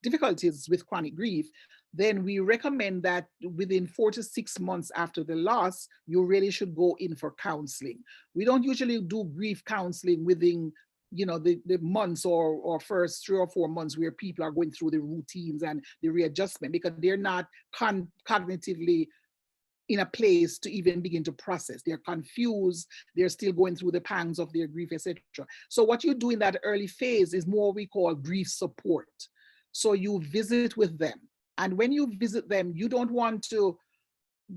difficulties with chronic grief, then we recommend that within 4 to 6 months after the loss, you really should go in for counseling. We don't usually do grief counseling within the months or first 3 or 4 months where people are going through the routines and the readjustment, because they're not cognitively in a place to even begin to process. They're confused. They're still going through the pangs of their grief, etc. So what you do in that early phase is more we call grief support. So you visit with them. And when you visit them, you don't want to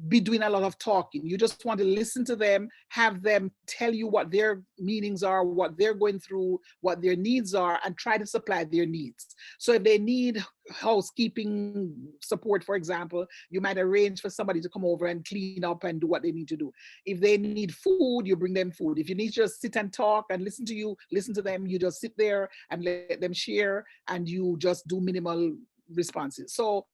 be doing a lot of talking. You just want to listen to them, have them tell you what their meanings are, what they're going through, what their needs are, and try to supply their needs. So if they need housekeeping support, for example, you might arrange for somebody to come over and clean up and do what they need to do. If they need food, you bring them food. If you need to just sit and talk and listen to you, listen to them, you just sit there and let them share, and you just do minimal responses. So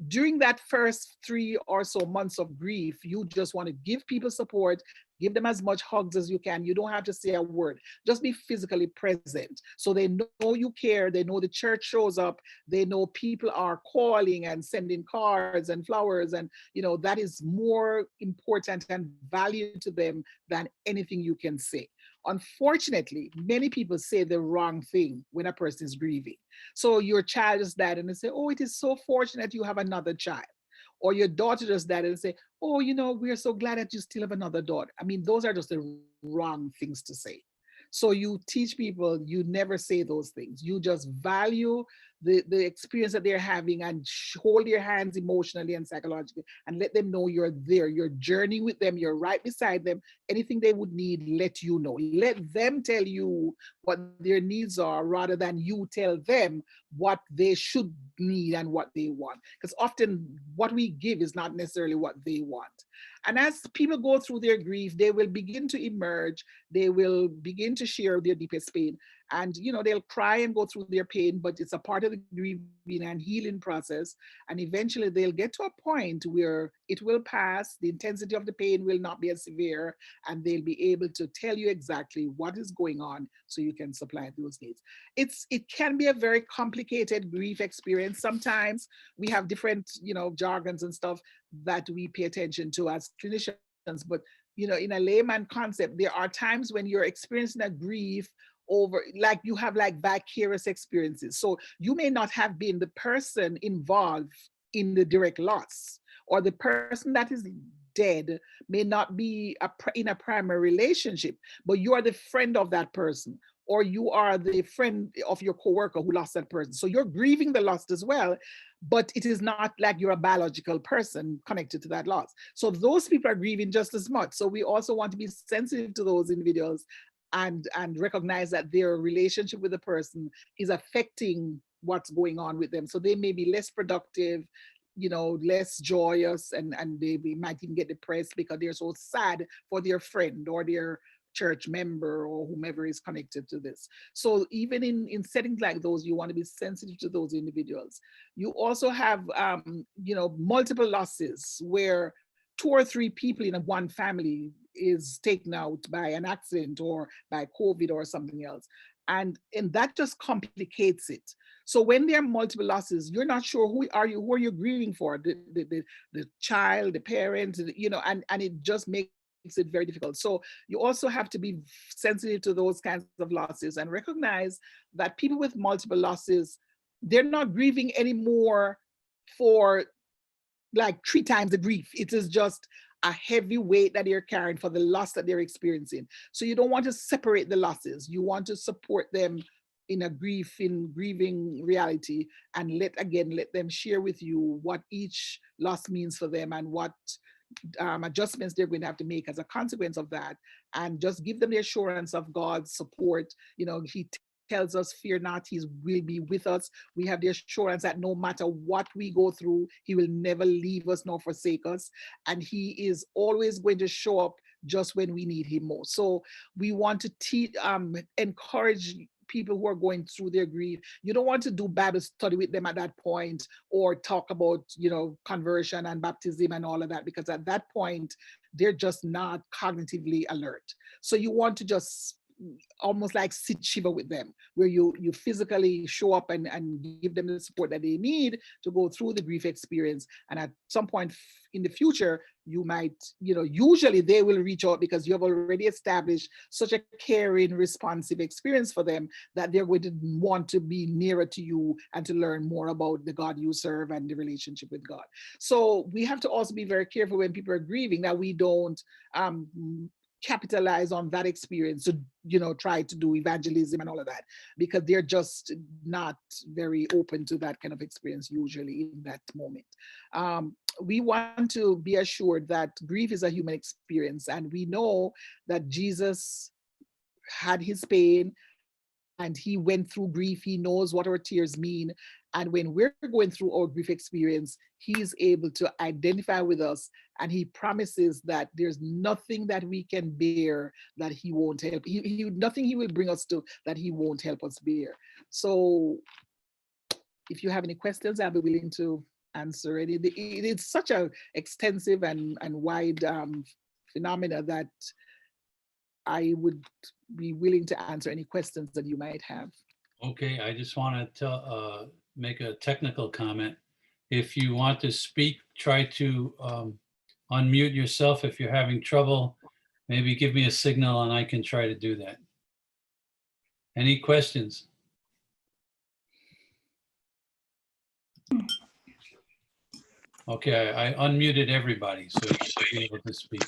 during that first 3 or so months of grief, you just want to give people support, give them as much hugs as you can. You don't have to say a word, just be physically present. So they know you care, they know the church shows up, they know people are calling and sending cards and flowers, and that is more important and valued to them than anything you can say. Unfortunately, many people say the wrong thing when a person is grieving. So your child just died and they say, oh, it is so fortunate you have another child. Or your daughter just died and say, oh, we're so glad that you still have another daughter. I mean, those are just the wrong things to say. So you teach people, you never say those things. You just value the experience that they're having and hold their hands emotionally and psychologically and let them know you're there. You're journeying with them. You're right beside them. Anything they would need, let you know. Let them tell you what their needs are rather than you tell them what they should need and what they want. Because often what we give is not necessarily what they want. And as people go through their grief, they will begin to emerge. They will begin to share their deepest pain. And, they'll cry and go through their pain, but it's a part of the grieving and healing process. And eventually they'll get to a point where it will pass. The intensity of the pain will not be as severe, and they'll be able to tell you exactly what is going on so you can supply those needs. It can be a very complicated grief experience. Sometimes we have different, jargons and stuff that we pay attention to as clinicians, but in a layman concept, there are times when you're experiencing a grief over, like you have like vicarious experiences. So you may not have been the person involved in the direct loss, or the person that is dead may not be in a primary relationship, but you are the friend of that person, or you are the friend of your coworker who lost that person. So you're grieving the loss as well, but it is not like you're a biological person connected to that loss. So those people are grieving just as much. So we also want to be sensitive to those individuals and recognize that their relationship with the person is affecting what's going on with them. So they may be less productive, less joyous, and they might even get depressed because they're so sad for their friend or their church member or whomever is connected to this. So even in settings like those, you want to be sensitive to those individuals. You also have, multiple losses where 2 or 3 people in one family is taken out by an accident or by COVID or something else. And that just complicates it. So when there are multiple losses, you're not sure who are you grieving for, the child, the parent, and it just makes it very difficult. So you also have to be sensitive to those kinds of losses and recognize that people with multiple losses, they're not grieving anymore for like 3 times the grief. It is just a heavy weight that they're carrying for the loss that they're experiencing. So you don't want to separate the losses. You want to support them in grieving reality, and let them share with you what each loss means for them and what adjustments they're going to have to make as a consequence of that, and just give them the assurance of God's support. He tells us, fear not, he will be with us. We have the assurance that no matter what we go through, he will never leave us nor forsake us. And he is always going to show up just when we need him most. So we want to encourage people who are going through their grief. You don't want to do Bible study with them at that point, or talk about, conversion and baptism and all of that, because at that point, they're just not cognitively alert. So you want to just almost like sit shiva with them, where you physically show up and give them the support that they need to go through the grief experience. And at some point in the future, you might, usually they will reach out because you have already established such a caring, responsive experience for them that they're going to want to be nearer to you and to learn more about the God you serve and the relationship with God. So we have to also be very careful when people are grieving that we don't capitalize on that experience to try to do evangelism and all of that, because they're just not very open to that kind of experience usually in that moment. We want to be assured that grief is a human experience, and we know that Jesus had his pain and he went through grief. He knows what our tears mean. And when we're going through our grief experience, he's able to identify with us, and he promises that there's nothing that we can bear that he won't help. Nothing he will bring us to that he won't help us bear. So if you have any questions, I'll be willing to answer any. It's such a extensive and wide phenomena that I would be willing to answer any questions that you might have. Okay, I just want to make a technical comment. If you want to speak, try to unmute yourself. If you're having trouble, maybe give me a signal and I can try to do that. Any questions? Okay, I unmuted everybody, so you should be able to speak.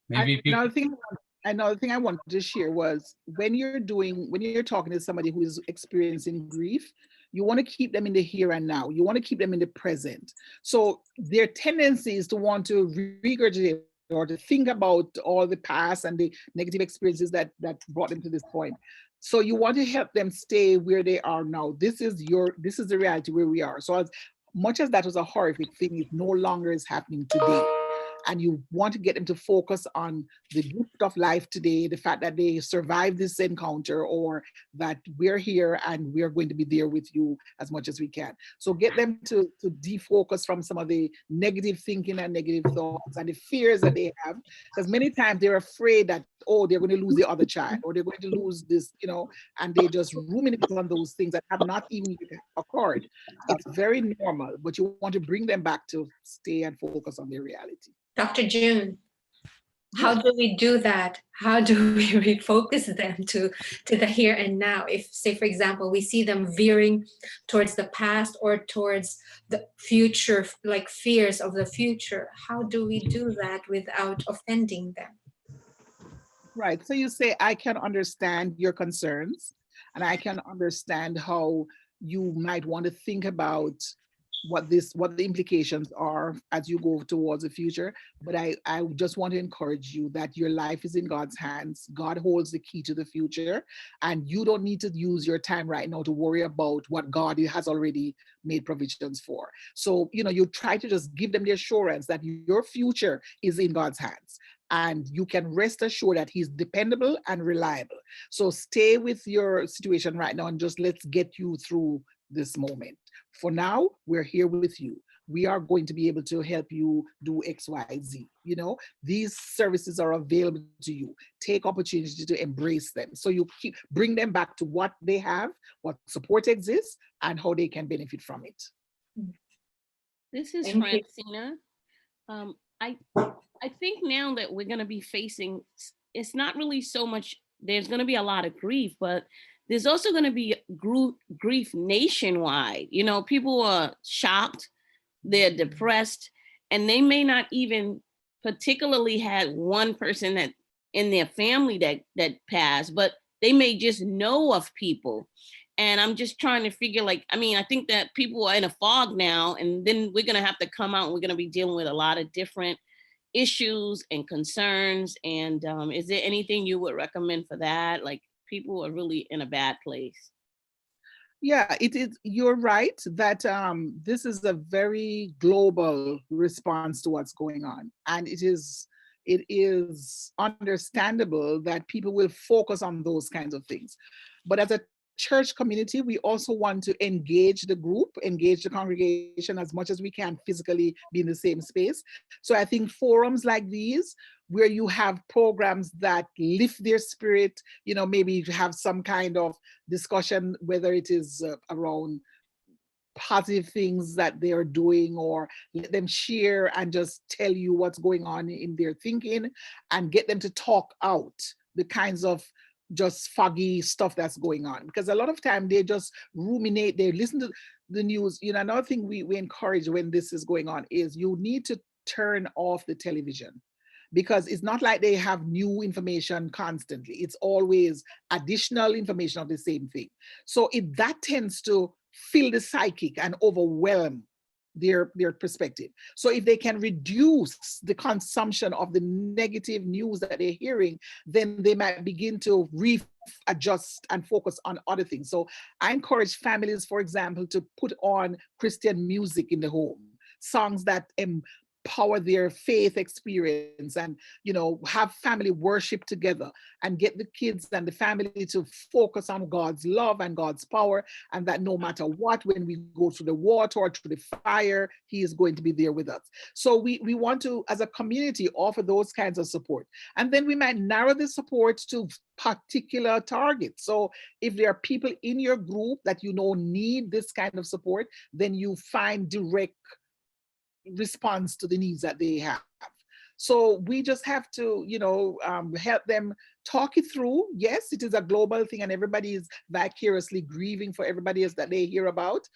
Maybe people. Another thing I wanted to share was when you're talking to somebody who is experiencing grief, you want to keep them in the here and now. You want to keep them in the present. So their tendency is to want to regurgitate or to think about all the past and the negative experiences that brought them to this point. So you want to help them stay where they are now. This is the reality where we are. So as much as that was a horrific thing, it no longer is happening today. And you want to get them to focus on the gift of life today, the fact that they survived this encounter, or that we're here and we're going to be there with you as much as we can. So get them to defocus from some of the negative thinking and negative thoughts and the fears that they have, because many times they're afraid that, oh, they're going to lose the other child, or they're going to lose this, and they just ruminate on those things that have not even occurred. It's very normal, but you want to bring them back to stay and focus on their reality. Dr. June, how do we do that? How do we refocus them to the here and now? If, say, for example, we see them veering towards the past or towards the future, like fears of the future, how do we do that without offending them? Right. So you say, I can understand your concerns, and I can understand how you might want to think about what the implications are as you go towards the future. But I just want to encourage you that your life is in God's hands. God holds the key to the future, and you don't need to use your time right now to worry about what God has already made provisions for. So, you try to just give them the assurance that your future is in God's hands, and you can rest assured that he's dependable and reliable. So stay with your situation right now and just let's get you through this moment. For now, we're here with you. We are going to be able to help you do X, Y, Z. These services are available to you. Take opportunity to embrace them. So you bring them back to what they have, what support exists, and how they can benefit from it. This is Francina. I think now that we're going to be facing, it's not really so much, there's going to be a lot of grief, but there's also going to be grief nationwide. People are shocked, they're depressed, and they may not even particularly had one person that in their family that passed, but they may just know of people. And I'm just trying to figure, I think that people are in a fog now, and then we're going to have to come out and we're going to be dealing with a lot of different issues and concerns. And is there anything you would recommend for that? People are really in a bad place. Yeah, it is. You're right that this is a very global response to what's going on. And it is understandable that people will focus on those kinds of things. But as a church community, we also want to engage the group, engage the congregation as much as we can physically be in the same space. So I think forums like these, where you have programs that lift their spirit, maybe you have some kind of discussion, whether it is around positive things that they are doing, or let them share and just tell you what's going on in their thinking, and get them to talk out the kinds of just foggy stuff that's going on, because a lot of time they just ruminate, they listen to the news. Another thing we encourage when this is going on is you need to turn off the television, because it's not like they have new information constantly. It's always additional information of the same thing. So that tends to fill the psychic and overwhelm their perspective. So if they can reduce the consumption of the negative news that they're hearing, then they might begin to readjust and focus on other things. So I encourage families, for example, to put on Christian music in the home, songs that empower their faith experience, and have family worship together, and get the kids and the family to focus on God's love and God's power, and that no matter what, when we go through the water or through the fire, he is going to be there with us. So we want to, as a community, offer those kinds of support, and then we might narrow the support to particular targets. So if there are people in your group that need this kind of support, then you find direct response to the needs that they have. So we just have to, help them talk it through. Yes, it is a global thing, and everybody is vicariously grieving for everybody else that they hear about.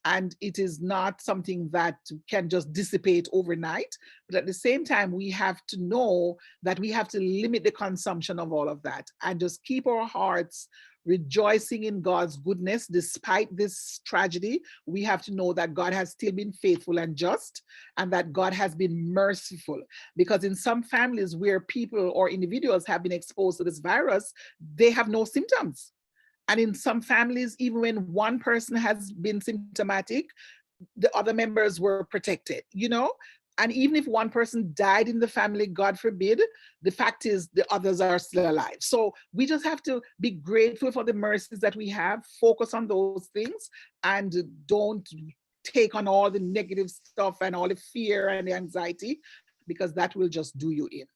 And it is not something that can just dissipate overnight. But at the same time, we have to know that we have to limit the consumption of all of that, and just keep our hearts rejoicing in God's goodness despite this tragedy. We have to know that God has still been faithful and just, and that God has been merciful. Because in some families where people or individuals have been exposed to this virus, they have no symptoms. And in some families, even when one person has been symptomatic, the other members were protected, And even if one person died in the family, God forbid, the fact is the others are still alive. So we just have to be grateful for the mercies that we have, focus on those things, and don't take on all the negative stuff and all the fear and the anxiety, because that will just do you in.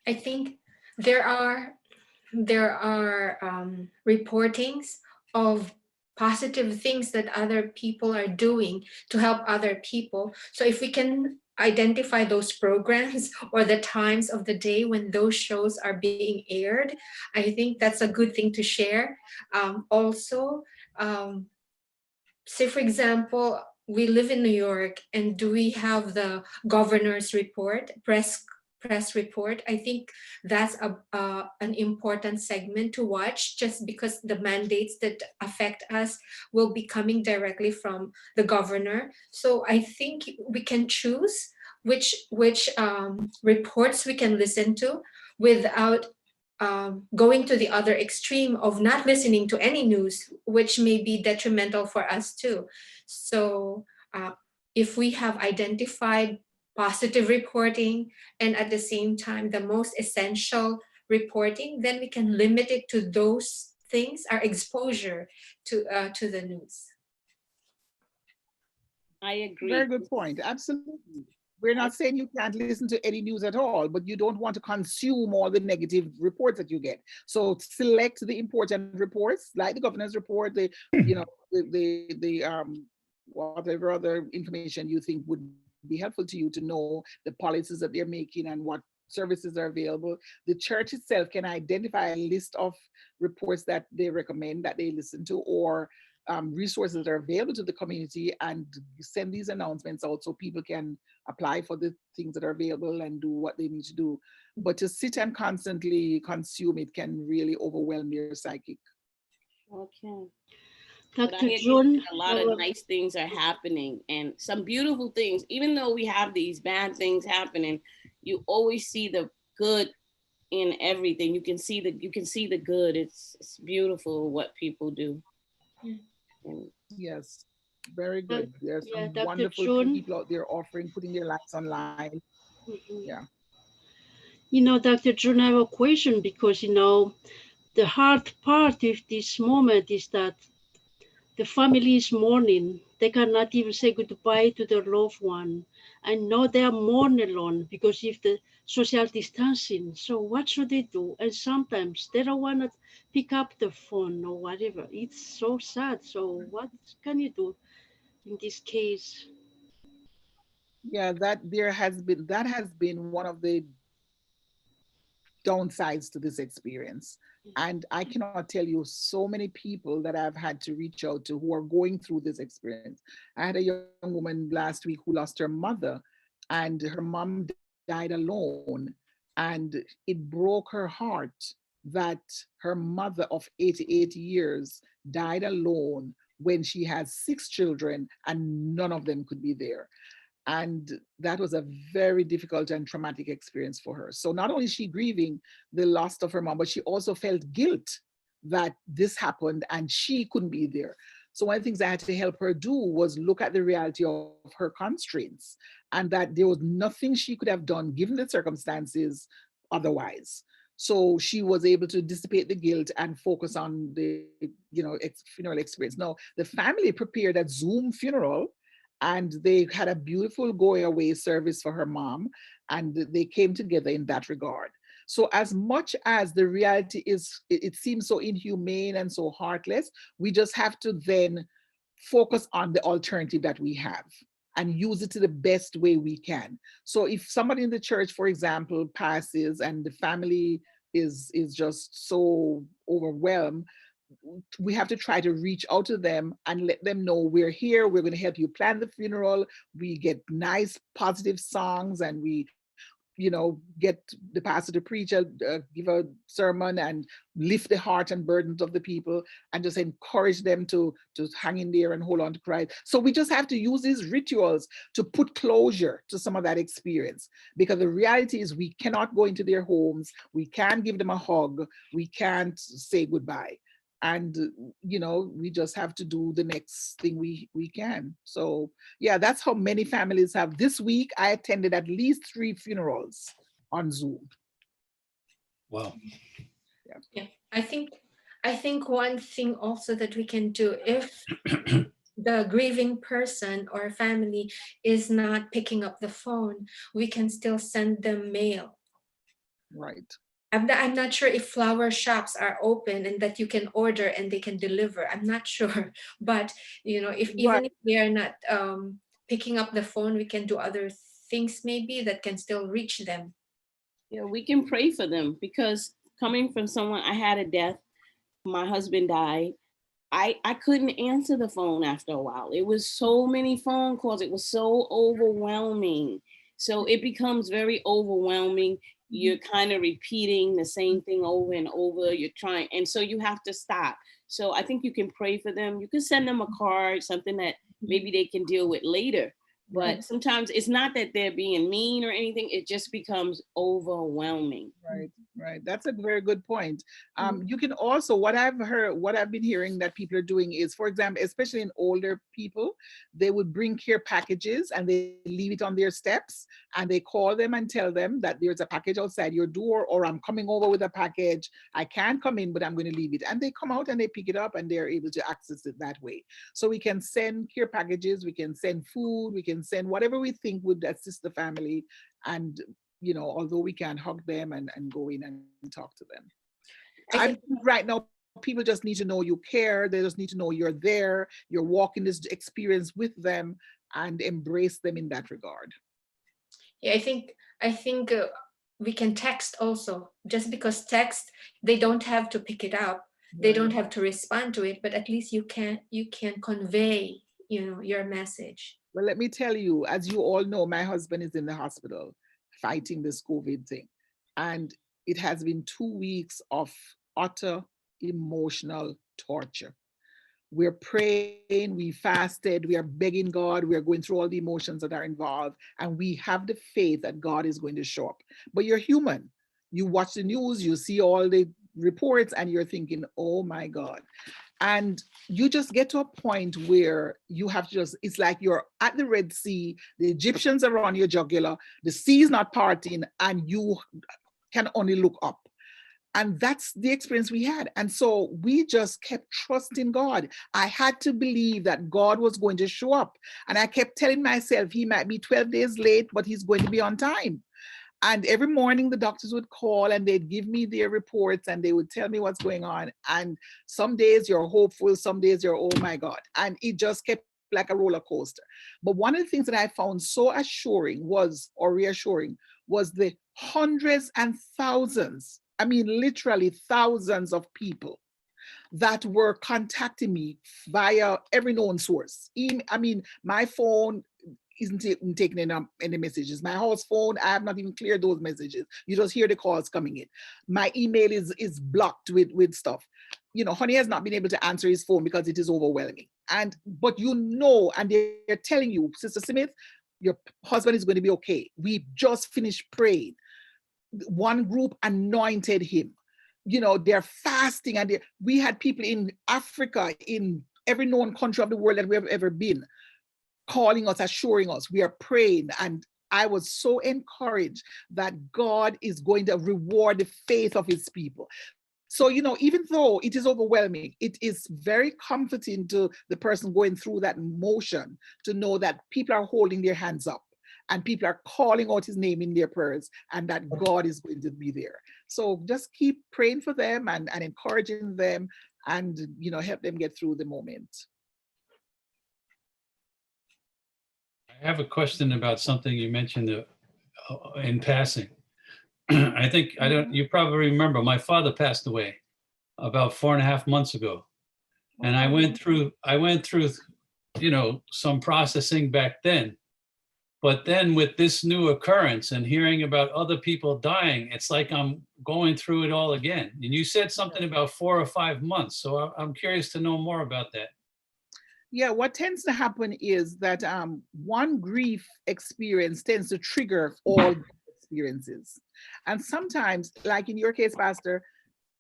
I think there are reportings of positive things that other people are doing to help other people. So if we can identify those programs or the times of the day when those shows are being aired, I think that's a good thing to share. Also, say for example, we live in New York, and do we have the governor's report, press report? I think that's an important segment to watch, just because the mandates that affect us will be coming directly from the governor. So I think we can choose which reports we can listen to without going to the other extreme of not listening to any news, which may be detrimental for us too. So if we have identified positive reporting, and at the same time the most essential reporting, then we can limit it to those things, our exposure to the news. I agree. Very good point. Absolutely. We're not saying you can't listen to any news at all, but you don't want to consume all the negative reports that you get. So select the important reports, like the governor's report, the whatever other information you think would be helpful to you to know the policies that they're making and what services are available. The church itself can identify a list of reports that they recommend that they listen to, or resources that are available to the community, and send these announcements out so people can apply for the things that are available and do what they need to do. But to sit and constantly consume it can really overwhelm your psychic. Okay. Dr. June, a lot of nice things are happening, and some beautiful things. Even though we have these bad things happening, you always see the good in everything. You can see the good. It's beautiful what people do. And yes, very good. There's some Dr. wonderful June, people out there putting their lives online. Yeah. Dr. June, I have a question because, the hard part of this moment is that the family is mourning. They cannot even say goodbye to their loved one. I know they are mourning alone because of the social distancing. So what should they do? And sometimes they don't want to pick up the phone or whatever. It's so sad. So what can you do in this case? Yeah, that has been one of the downsides to this experience. And I cannot tell you so many people that I've had to reach out to who are going through this experience. I had a young woman last week who lost her mother, and her mom died alone. And it broke her heart that her mother of 88 years died alone when she has 6 children and none of them could be there. And that was a very difficult and traumatic experience for her. So not only is she grieving the loss of her mom, but she also felt guilt that this happened and she couldn't be there. So one of the things I had to help her do was look at the reality of her constraints, and that there was nothing she could have done given the circumstances otherwise. So she was able to dissipate the guilt and focus on the funeral experience. Now the family prepared a Zoom funeral, and they had a beautiful going away service for her mom, and they came together in that regard. So as much as the reality is, it seems so inhumane and so heartless, we just have to then focus on the alternative that we have and use it to the best way we can. So if somebody in the church, for example, passes and the family is just so overwhelmed, we have to try to reach out to them and let them know we're here, we're going to help you plan the funeral. We get nice positive songs, and we get the pastor to preach give a sermon and lift the heart and burdens of the people, and just encourage them to hang in there and hold on to Christ. So we just have to use these rituals to put closure to some of that experience, because the reality is we cannot go into their homes, we can't give them a hug, we can't say goodbye. And we just have to do the next thing we can. So yeah, that's how many families have. This week I attended at least 3 funerals on Zoom. Wow. Yeah, I think one thing also that we can do, if the grieving person or family is not picking up the phone, we can still send them mail. Right. I'm not sure if flower shops are open and that you can order and they can deliver. I'm not sure, but if even Right. if they are not picking up the phone, we can do other things maybe that can still reach them. Yeah, we can pray for them, because coming from someone, I had a death, my husband died. I couldn't answer the phone after a while. It was so many phone calls. It was so overwhelming. So it becomes very overwhelming. You're kind of repeating the same thing over and over. You're trying, and so you have to stop. So I think you can pray for them. You can send them a card, something that maybe they can deal with later. But sometimes it's not that they're being mean or anything. It just becomes overwhelming. Right. That's a very good point. You can also, what I've been hearing that people are doing is, for example, especially in older people, they would bring care packages and they leave it on their steps, and they call them and tell them that there's a package outside your door, or I'm coming over with a package. I can't come in, but I'm going to leave it. And they come out and they pick it up, and they're able to access it that way. So we can send care packages, we can send food, we can send whatever we think would assist the family. And although we can hug them and go in and talk to them. I think right now people just need to know you care. They just need to know you're there, you're walking this experience with them, and embrace them in that regard. Yeah, I think we can text also. Just because text, they don't have to pick it up, they don't have to respond to it, but at least you can convey your message. Well, let me tell you, as you all know, my husband is in the hospital fighting this COVID thing. And it has been 2 weeks of utter emotional torture. We're praying, we fasted, we are begging God, we are going through all the emotions that are involved, and we have the faith that God is going to show up. But you're human. You watch the news, you see all the reports, and you're thinking, oh my God. And you just get to a point where you have to it's like you're at the Red Sea, the Egyptians are on your jugular, the sea is not parting, and you can only look up. And that's the experience we had. And so we just kept trusting God. I had to believe that God was going to show up. And I kept telling myself he might be 12 days late, but he's going to be on time. And every morning the doctors would call and they'd give me their reports and they would tell me what's going on. And some days you're hopeful, some days you're, oh my God. And it just kept like a roller coaster. But one of the things that I found so reassuring was the hundreds and thousands, I mean, literally thousands of people that were contacting me via every known source. I mean, my phone isn't taking any messages. My house phone, I have not even cleared those messages. You just hear the calls coming in. My email is blocked with stuff. You know, Honey has not been able to answer his phone because it is overwhelming. But you know, and they're telling you, Sister Smith, your husband is going to be okay. We just finished praying. One group anointed him. You know, they're fasting, and we had people in Africa, in every known country of the world that we have ever been, calling us, assuring us we are praying. And I was so encouraged that God is going to reward the faith of his people. So, you know, even though it is overwhelming, it is very comforting to the person going through that motion to know that people are holding their hands up and people are calling out his name in their prayers and that God is going to be there. So just keep praying for them and encouraging them and, you know, help them get through the moment. I have a question about something you mentioned in passing. I think, you probably remember, my father passed away about 4.5 months ago. And I went through, you know, some processing back then. But then with this new occurrence and hearing about other people dying, it's like I'm going through it all again. And you said something about 4 or 5 months. So I'm curious to know more about that. Yeah, what tends to happen is that one grief experience tends to trigger all experiences. And sometimes, like in your case, Pastor,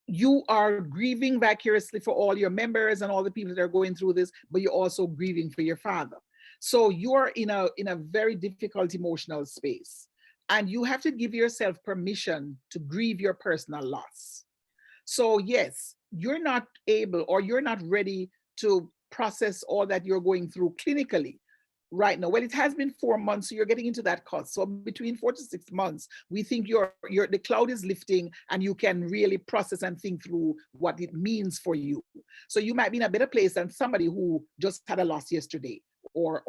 you are grieving vicariously for all your members and all the people that are going through this, but you're also grieving for your father. So you're in a very difficult emotional space. And you have to give yourself permission to grieve your personal loss. So yes, you're not able or you're not ready to process all that you're going through clinically right now. Well, it has been 4 months, so you're getting into that cost. So between 4 to 6 months, we think the cloud is lifting and you can really process and think through what it means for you. So you might be in a better place than somebody who just had a loss yesterday or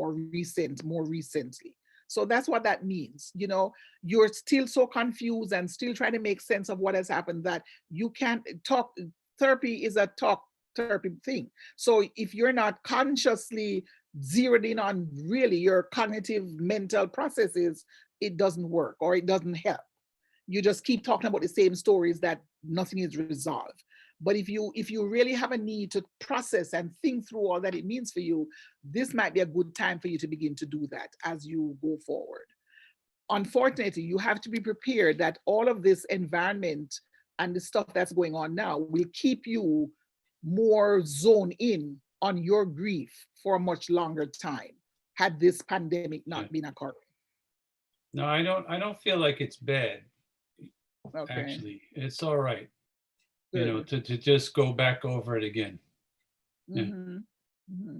more recently. So that's what that means. You know, you're still so confused and still trying to make sense of what has happened that you can't talk. Therapy is a talk therapy thing. So if you're not consciously zeroed in on really your cognitive mental processes, it doesn't work or it doesn't help. You just keep talking about the same stories that nothing is resolved. But if you really have a need to process and think through all that it means for you, this might be a good time for you to begin to do that as you go forward. Unfortunately, you have to be prepared that all of this environment and the stuff that's going on now will keep you more zoned in on your grief for a much longer time had this pandemic not been occurring. No, I don't feel like it's bad. Okay. Actually, it's all right. Good. You know, to just go back over it again. Yeah. Mm-hmm. Mm-hmm.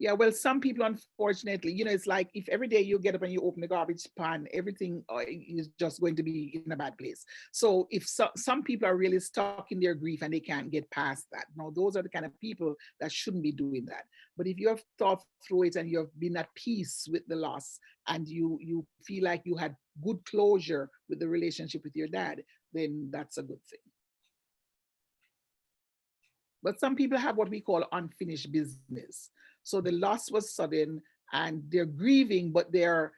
Yeah, well, some people, unfortunately, you know, it's like if every day you get up and you open the garbage pan, everything is just going to be in a bad place. So if some people are really stuck in their grief and they can't get past that, now those are the kind of people that shouldn't be doing that. But if you have thought through it and you've been at peace with the loss and you feel like you had good closure with the relationship with your dad, then that's a good thing. But some people have what we call unfinished business. So the loss was sudden and they're grieving, but they're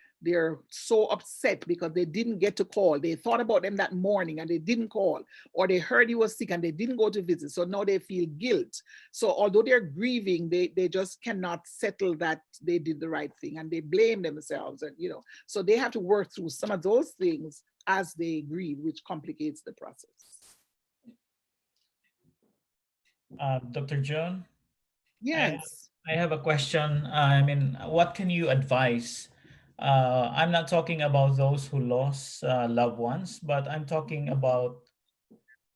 so upset because they didn't get to call. They thought about them that morning and they didn't call, or they heard he was sick and they didn't go to visit. So now they feel guilt. So although they're grieving, they just cannot settle that they did the right thing and they blame themselves. And, you know, so they have to work through some of those things as they grieve, which complicates the process. Dr. Joan? Yes. I have a question. I mean, what can you advise I'm not talking about those who lost loved ones, but I'm talking about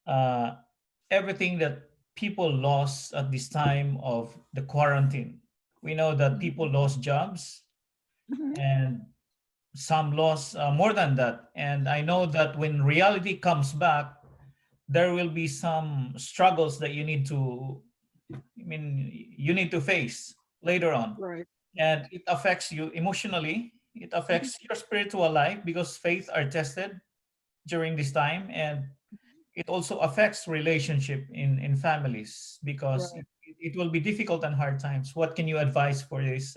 uh, everything that people lost at this time of the quarantine. We know that people lost jobs Mhm. and some lost more than that. And I know that when reality comes back, there will be some struggles that you need to face later on. Right. And it affects you emotionally, it Mhm. affects your spiritual life because faith are tested during this time, and it also affects relationship in families because Right. it will be difficult and hard times. What can you advise for these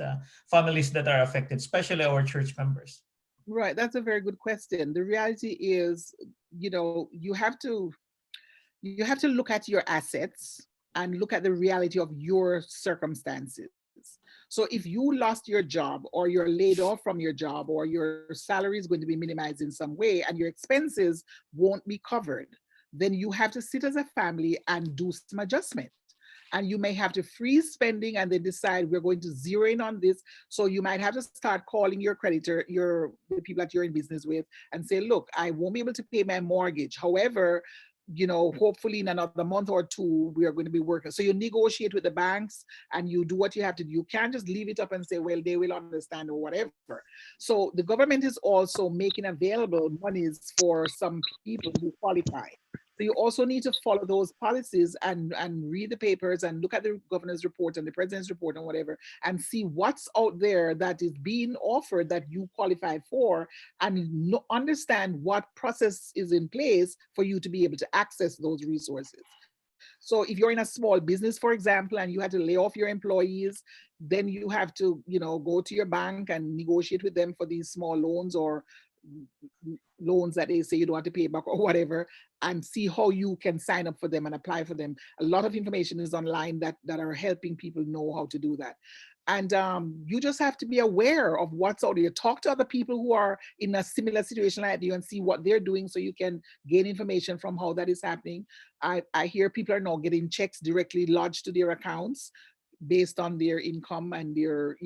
families that are affected, especially our church members? Right. That's a very good question. The reality is, you have to look at your assets and look at the reality of your circumstances. So if you lost your job or you're laid off from your job or your salary is going to be minimized in some way and your expenses won't be covered, then you have to sit as a family and do some adjustment. And you may have to freeze spending and then decide we're going to zero in on this. So you might have to start calling your creditor, the people that you're in business with, and say, look, I won't be able to pay my mortgage. However, hopefully in another month or two, we are going to be working. So you negotiate with the banks and you do what you have to do. You can't just leave it up and say, well, they will understand or whatever. So the government is also making available monies for some people who qualify. So you also need to follow those policies and read the papers and look at the governor's report and the president's report and whatever, and see what's out there that is being offered that you qualify for, and understand what process is in place for you to be able to access those resources. So if you're in a small business, for example, and you had to lay off your employees, then you have to, go to your bank and negotiate with them for these small loans or loans that they say you don't have to pay back or whatever, and see how you can sign up for them and apply for them. A lot of information is online that are helping people know how to do that. And you just have to be aware of what's out there. Talk to other people who are in a similar situation like you and see what they're doing so you can gain information from how that is happening. I hear people are now getting checks directly lodged to their accounts based on their income and their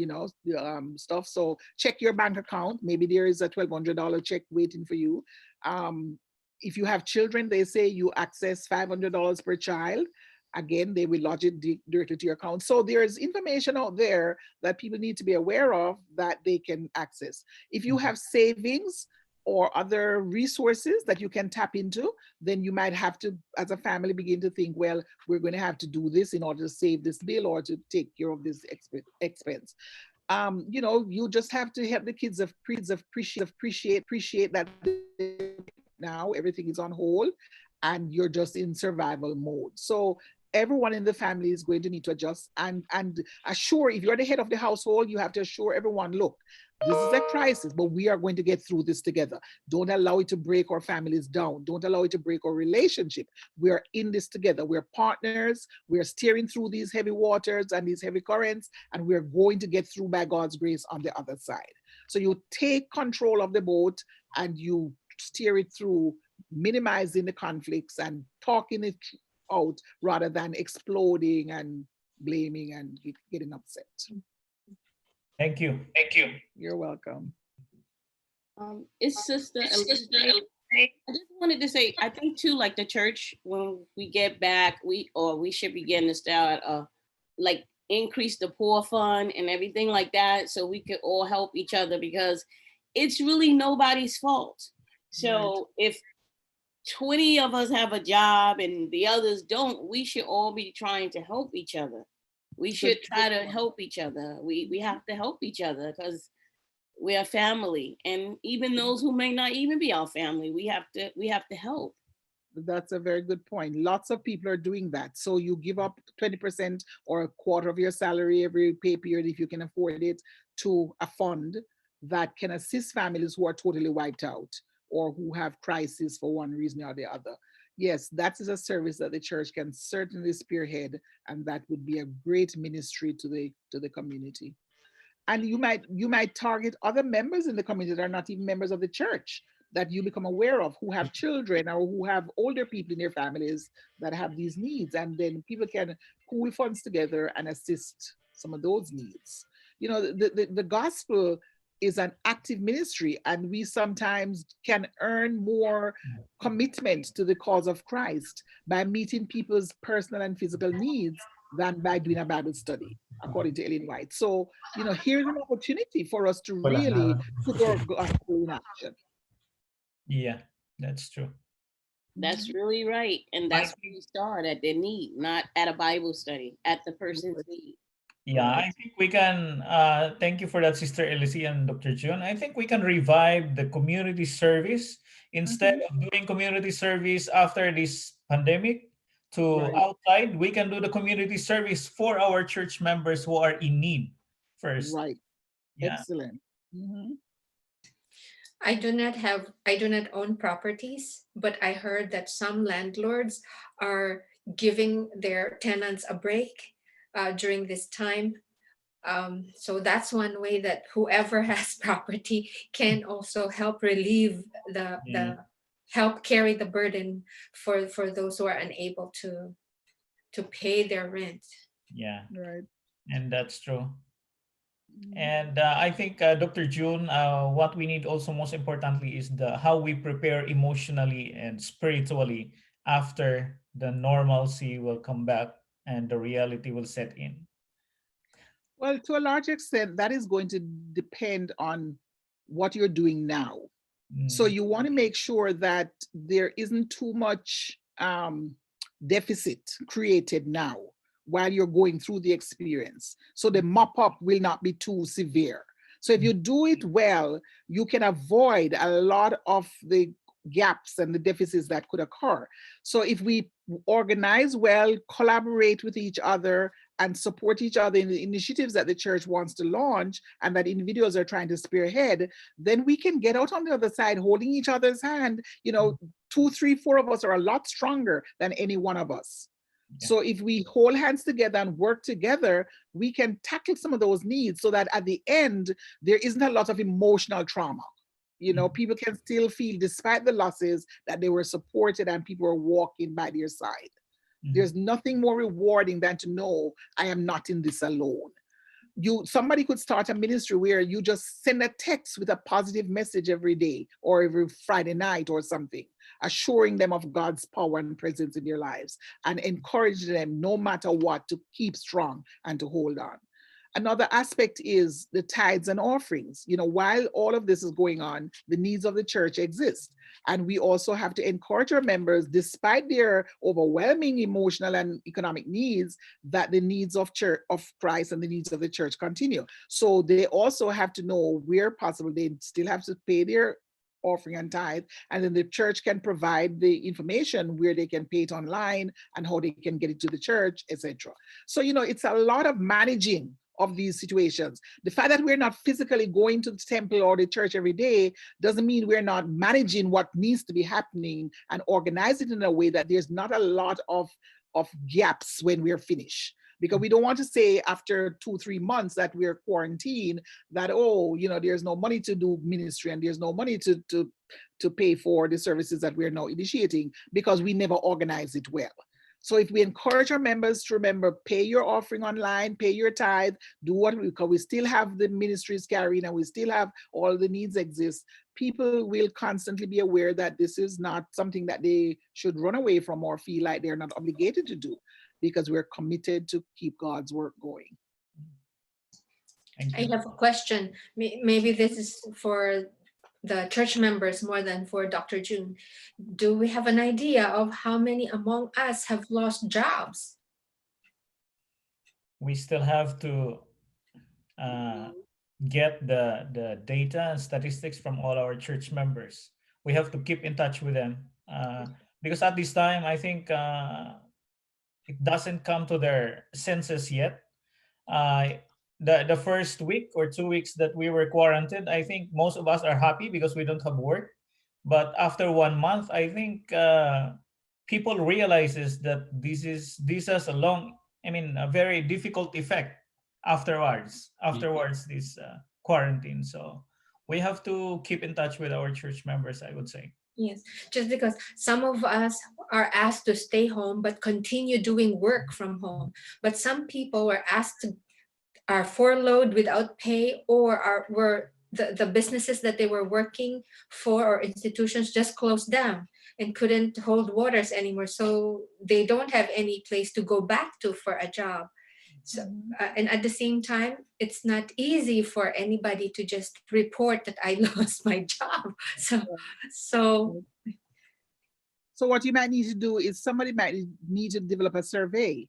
stuff. So check your bank account. Maybe there is a $1,200 check waiting for you. um, if you have children, they say you access $500 per child. Again, they will lodge it directly to your account. So there's information out there that people need to be aware of that they can access. If you have savings or other resources that you can tap into, then you might have to, as a family, begin to think, well, we're going to have to do this in order to save this bill or to take care of this expense. You just have to help the kids appreciate that now everything is on hold and you're just in survival mode. So everyone in the family is going to need to adjust and assure, if you're the head of the household, you have to assure everyone, look, this is a crisis, but we are going to get through this together. Don't allow it to break our families down. Don't allow it to break our relationship. We are in this together. We're partners. We're steering through these heavy waters and these heavy currents, and we're going to get through by God's grace on the other side. So you take control of the boat and you steer it through, minimizing the conflicts and talking it out rather than exploding and blaming and getting upset. Thank you. You're welcome. It's Sister Elizabeth. I just wanted to say, I think too, like the church, when we get back, we should begin to start like increase the poor fund and everything like that, so we could all help each other, because it's really nobody's fault. So if 20 of us have a job and the others don't, we should all be trying to help each other. We should try to help each other. We have to help each other because we're a family, and even those who may not even be our family, we have to help. That's a very good point. Lots of people are doing that. So you give up 20% or a quarter of your salary every pay period, if you can afford it, to a fund that can assist families who are totally wiped out or who have crisis for one reason or the other. Yes, that is a service that the church can certainly spearhead, and that would be a great ministry to the community. And you might target other members in the community that are not even members of the church, that you become aware of, who have children or who have older people in their families that have these needs, and then people can pool funds together and assist some of those needs. The gospel is an active ministry, and we sometimes can earn more commitment to the cause of Christ by meeting people's personal and physical needs than by doing a Bible study, according to Ellen White. So, here's an opportunity for us to really put our gospel in action. Yeah, that's true. That's really right. And that's I where we start, at their need, not at a Bible study, at the person's need. Yeah, I think we can, thank you for that, Sister Elsie and Dr. June. I think we can revive the community service instead of doing community service after this pandemic to Right. outside. We can do the community service for our church members who are in need first. Right. Yeah. Excellent. Mhm. I do not own properties, but I heard that some landlords are giving their tenants a break during this time. So that's one way that whoever has property can also help relieve Yeah. the help carry the burden for those who are unable to pay their rent. Yeah, Right. and that's true. Mhm. And I think, Dr. June, what we need also most importantly is the how we prepare emotionally and spiritually after the normalcy will come back and the reality will set in. Well, to a large extent, that is going to depend on what you're doing now. So Mm, you want to make sure that there isn't too much deficit created now while you're going through the experience. So the mop up will not be too severe. So if you do it well, you can avoid a lot of the gaps and the deficits that could occur. So if we organize well, collaborate with each other, and support each other in the initiatives that the church wants to launch and that individuals are trying to spearhead, then we can get out on the other side holding each other's hand. Two, three, four of us are a lot stronger than any one of us. Yeah. So if we hold hands together and work together, we can tackle some of those needs so that at the end, there isn't a lot of emotional trauma. People can still feel, despite the losses, that they were supported and people were walking by their side. There's nothing more rewarding than to know I am not in this alone. Somebody could start a ministry where you just send a text with a positive message every day or every Friday night or something, assuring them of God's power and presence in their lives and encouraging them no matter what to keep strong and to hold on. Another aspect is the tithes and offerings. While all of this is going on, the needs of the church exist. And we also have to encourage our members, despite their overwhelming emotional and economic needs, that the needs of Christ and the needs of the church continue. So they also have to know, where possible, they still have to pay their offering and tithe, and then the church can provide the information where they can pay it online and how they can get it to the church, etc. So it's a lot of managing of these situations. The fact that we're not physically going to the temple or the church every day doesn't mean we're not managing what needs to be happening and organize it in a way that there's not a lot of gaps when we're finished. Because we don't want to say after 2-3 months that we're quarantined that, there's no money to do ministry and there's no money to pay for the services that we're now initiating because we never organize it well. So if we encourage our members to remember, pay your offering online, pay your tithe, do because we still have the ministries carrying and we still have all the needs exist, people will constantly be aware that this is not something that they should run away from or feel like they're not obligated to do, because we're committed to keep God's work going. I have a question. Maybe this is for the church members more than for Dr. June. Do we have an idea of how many among us have lost jobs? We still have to get the data and statistics from all our church members. We have to keep in touch with them because at this time, I think it doesn't come to their senses yet. The first week or 2 weeks that we were quarantined, I think most of us are happy because we don't have work. But after 1 month, I think people realizes that this has a very difficult effect afterwards this quarantine. So we have to keep in touch with our church members, I would say. Yes, just because some of us are asked to stay home but continue doing work from home. But some people are furloughed without pay or were the businesses that they were working for or institutions just closed down and couldn't hold waters anymore. So they don't have any place to go back to for a job. So, and at the same time, it's not easy for anybody to just report that I lost my job. So So what you might need to do is somebody might need to develop a survey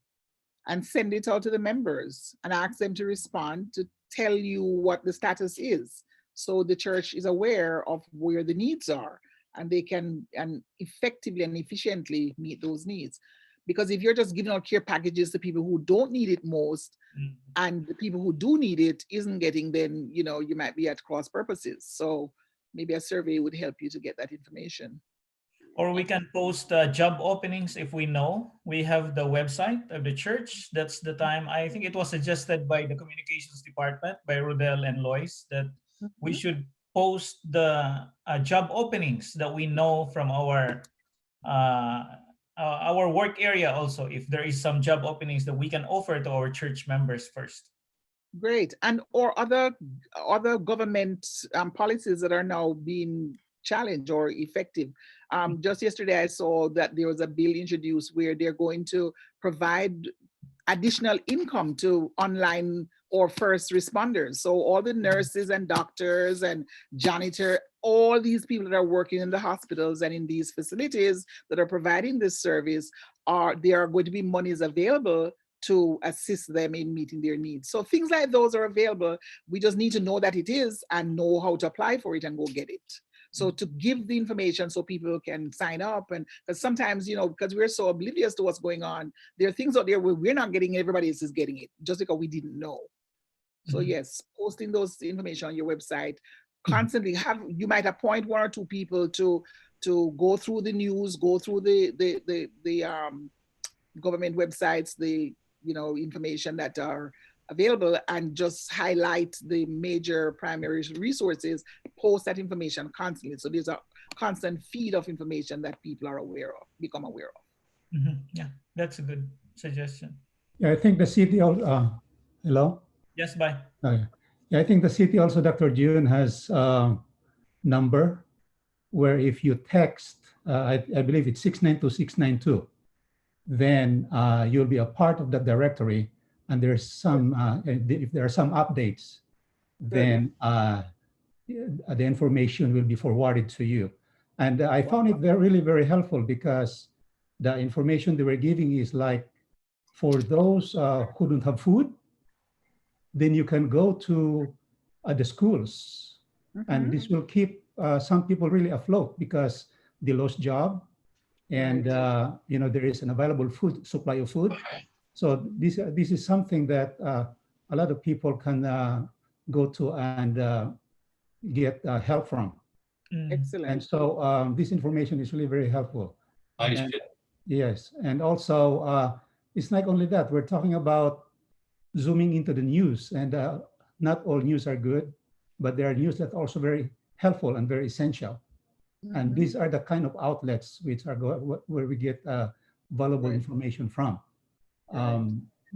and send it out to the members and ask them to respond to tell you what the status is. So the church is aware of where the needs are and they can effectively and efficiently meet those needs. Because if you're just giving out care packages to people who don't need it most, and the people who do need it isn't getting, then you might be at cross purposes. So maybe a survey would help you to get that information. Or we can post job openings if we know. We have the website of the church. That's the time. I think it was suggested by the communications department, by Rodel and Lois, that we should post the job openings that we know from our work area also, if there is some job openings that we can offer to our church members first. Great. And or other government policies that are now being challenged or effective. Just yesterday, I saw that there was a bill introduced where they're going to provide additional income to online or first responders. So all the nurses and doctors and janitor, all these people that are working in the hospitals and in these facilities that are providing this service, there are going to be monies available to assist them in meeting their needs. So things like those are available. We just need to know that it is and know how to apply for it and go get it. So to give the information so people can sign up, and because sometimes, because we're so oblivious to what's going on, there are things out there where we're not getting it, everybody else is getting it, just because we didn't know. So yes, posting those information on your website, constantly you might appoint one or two people to go through the news, go through the government websites, the information that are available, and just highlight the major primary resources, post that information constantly. So there's a constant feed of information that people are become aware of. Yeah, that's a good suggestion. Yeah, I think the city, hello? Yes, bye. Yeah, I think the city also, Dr. June, has number where if you text, I believe it's 692-692, then you'll be a part of the directory. And there's some, if there are some updates, then the information will be forwarded to you. And I found it really very helpful, because the information they were giving is like, for those who don't have food, then you can go to the schools. And this will keep some people really afloat, because they lost job, and there is an available supply of food. So this is something that a lot of people can go to and get help from. Excellent. And so this information is really very helpful. Yes, and also it's not only that, we're talking about zooming into the news, and not all news are good, but there are news that are also very helpful and very essential. And these are the kind of outlets which are where we get valuable information from.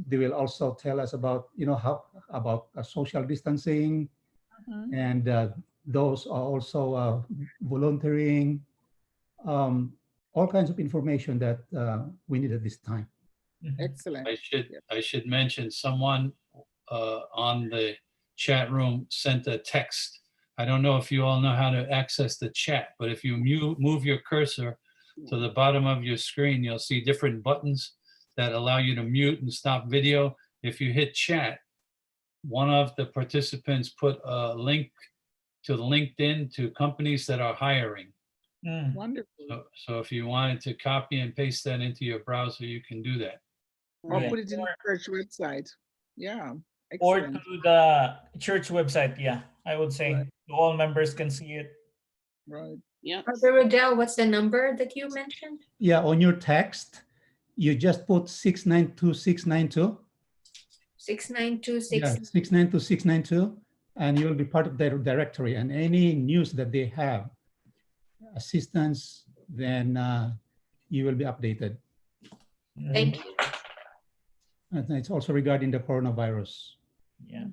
They will also tell us about, how about social distancing, and those are also volunteering, all kinds of information that we need at this time. Excellent. I should mention someone on the chat room sent a text. I don't know if you all know how to access the chat, but if you move your cursor to the bottom of your screen, you'll see different buttons that allow you to mute and stop video. If you hit chat, one of the participants put a link to LinkedIn to companies that are hiring. Wonderful. So if you wanted to copy and paste that into your browser, you can do that. Or put it in the church website. Yeah. Excellent. Or to the church website. Yeah, I would say all members can see it. Right. Yeah. Brother Rodel, what's the number that you mentioned? Yeah, on your text, you just put 692-692. 692-692, and you'll be part of their directory. And any news that they have, assistance, then you will be updated. Thank you. And it's also regarding the coronavirus. Yeah.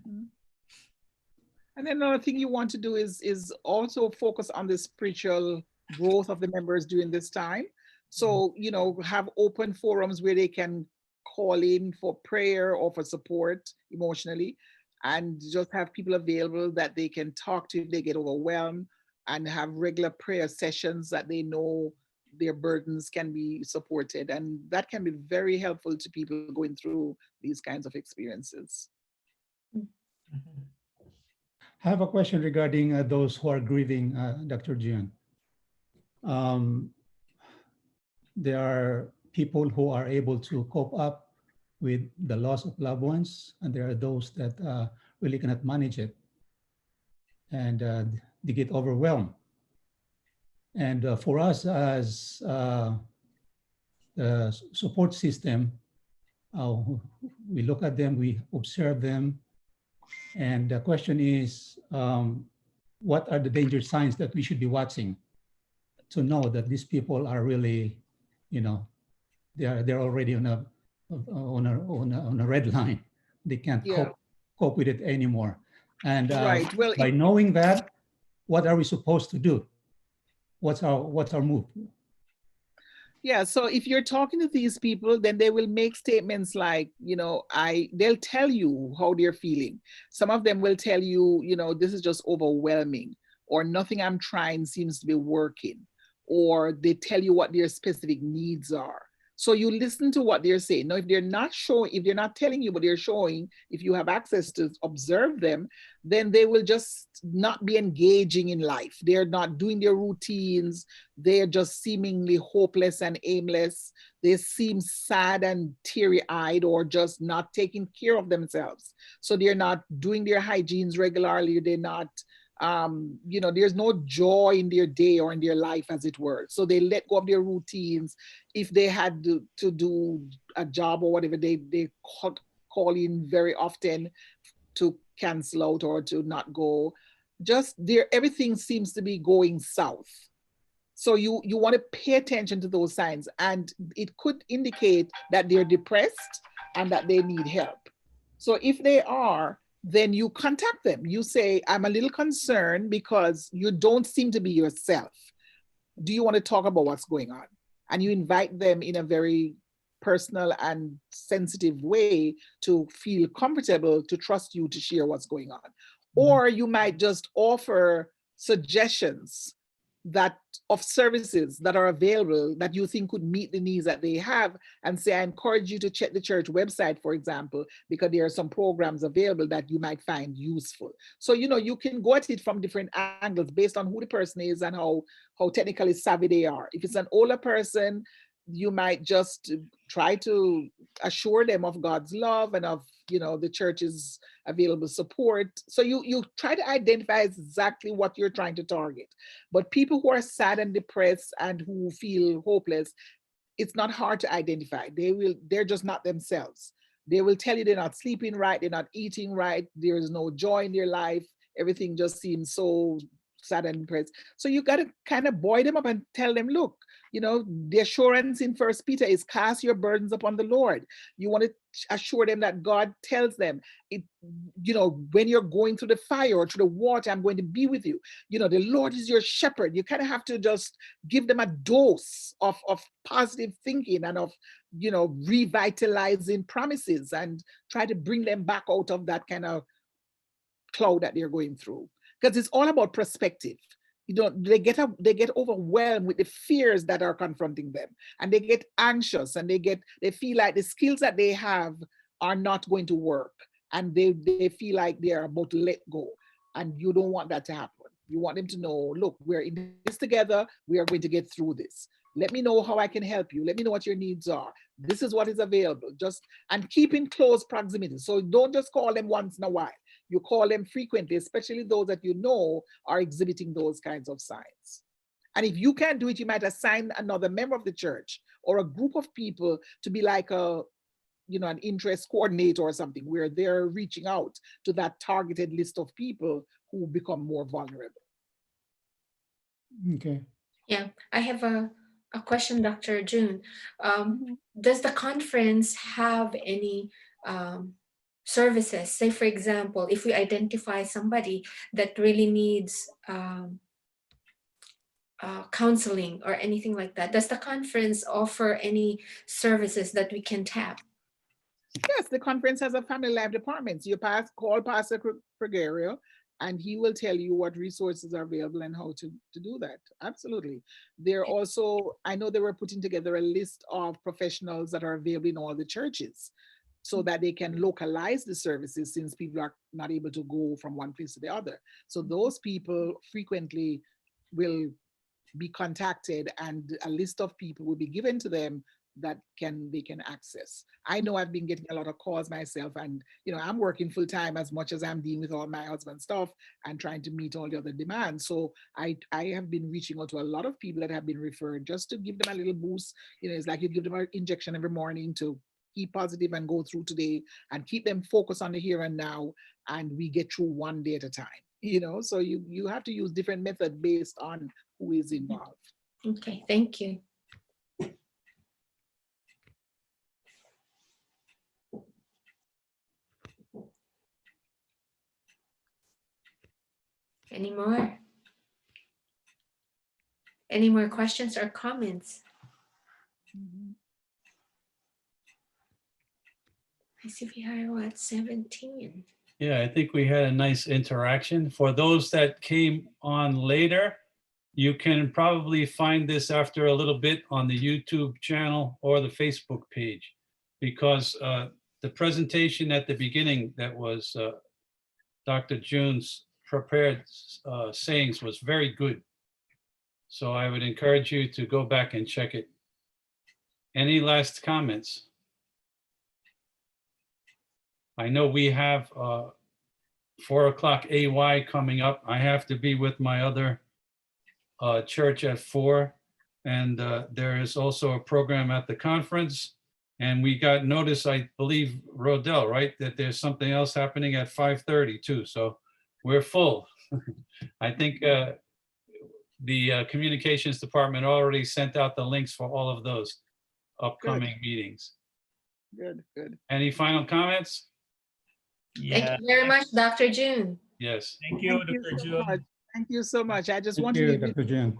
And then another thing you want to do is also focus on the spiritual growth of the members during this time. So, have open forums where they can call in for prayer or for support emotionally, and just have people available that they can talk to if they get overwhelmed, and have regular prayer sessions that they know their burdens can be supported. And that can be very helpful to people going through these kinds of experiences. Mhm. I have a question regarding those who are grieving, Dr. Jian. Um, there are people who are able to cope up with the loss of loved ones, and there are those that really cannot manage it, and they get overwhelmed. And for us as the support system, uh, we look at them, we observe them, and the question is, what are the danger signs that we should be watching to know that these people are really, they're already on a red line. They can't Yeah, cope with it anymore. And right. Well, by knowing that, what are we supposed to do? What's our move? yeah, so if you're talking to these people, then they will make statements like, they'll tell you how they're feeling. Some of them will tell you, this is just overwhelming, or nothing I'm trying seems to be working, or they tell you what their specific needs are. So you listen to what they're saying. Now, if they're not telling you, but they're showing, if you have access to observe them, then they will just not be engaging in life. They're not doing their routines. They're just seemingly hopeless and aimless. They seem sad and teary-eyed, or just not taking care of themselves. So they're not doing their hygienes regularly. They're not, there's no joy in their day or in their life, as it were. So they let go of their routines. If they had to do a job or whatever, they call in very often to cancel out or to not go. Just everything seems to be going south. So you want to pay attention to those signs, and it could indicate that they're depressed and that they need help. So if they are, then you contact them. You say, I'm a little concerned because you don't seem to be yourself. Do you want to talk about what's going on? And you invite them in a very personal and sensitive way to feel comfortable to trust you to share what's going on. Or you might just offer suggestions that of services that are available that you think could meet the needs that they have, and say, I encourage you to check the church website, for example, because there are some programs available that you might find useful. So you can go at it from different angles based on who the person is and how technically savvy they are. If it's an older person, you might just try to assure them of God's love and of the church's available support. So you try to identify exactly what you're trying to target. But people who are sad and depressed and who feel hopeless, it's not hard to identify. They're just not themselves. They will tell you they're not sleeping right, they're not eating right, there is no joy in their life, everything just seems so sad and depressed. So you got to kind of buoy them up and tell them, look, the assurance in First Peter is cast your burdens upon the Lord. You want to assure them that God tells them, when you're going through the fire or through the water, I'm going to be with you. The Lord is your shepherd. You kind of have to just give them a dose of positive thinking and of revitalizing promises, and try to bring them back out of that kind of cloud that they're going through, because it's all about perspective. They get overwhelmed with the fears that are confronting them, and they get anxious, and they feel like the skills that they have are not going to work, and they feel like they're about to let go. And you don't want that to happen. You want them to know, look, we're in this together. We are going to get through this. Let me know how I can help you. Let me know what your needs are. This is what is available. And keep in close proximity. So don't just call them once in a while. You call them frequently, especially those that are exhibiting those kinds of signs. And if you can't do it, you might assign another member of the church or a group of people to be like an interest coordinator or something, where they're reaching out to that targeted list of people who become more vulnerable. Okay. Yeah, I have a question, Dr. June. Does the conference have any services. Say, for example, if we identify somebody that really needs counseling or anything like that, does the conference offer any services that we can tap? Yes, the conference has a family life department. So you call Pastor Gregorio, and he will tell you what resources are available and how to do that. Absolutely. They're also, I know they were putting together a list of professionals that are available in all the churches so that they can localize the services since people are not able to go from one place to the other. So those people frequently will be contacted and a list of people will be given to them that they can access. I know I've been getting a lot of calls myself, and I'm working full time as much as I'm dealing with all my husband's stuff and trying to meet all the other demands. So I have been reaching out to a lot of people that have been referred just to give them a little boost. It's like you give them an injection every morning to keep positive and go through today and keep them focused on the here and now, and we get through one day at a time. So you have to use different methods based on who is involved. Okay, thank you. Any more? Any more questions or comments? I see we are at 17. Yeah, I think we had a nice interaction. For those that came on later, you can probably find this after a little bit on the YouTube channel or the Facebook page, because the presentation at the beginning that was Dr. June's prepared sayings was very good. So I would encourage you to go back and check it. Any last comments? I know we have 4 o'clock AY coming up. I have to be with my other church at 4. And there is also a program at the conference. And we got notice, I believe, Rodell, right, that there's something else happening at 5:30 too. So we're full. I think the communications department already sent out the links for all of those upcoming meetings. Good. Any final comments? Thank you very much, Dr. June. Yes. Thank you, Dr. So June. much. Thank you so much. I just Thank want you, to leave Dr. June.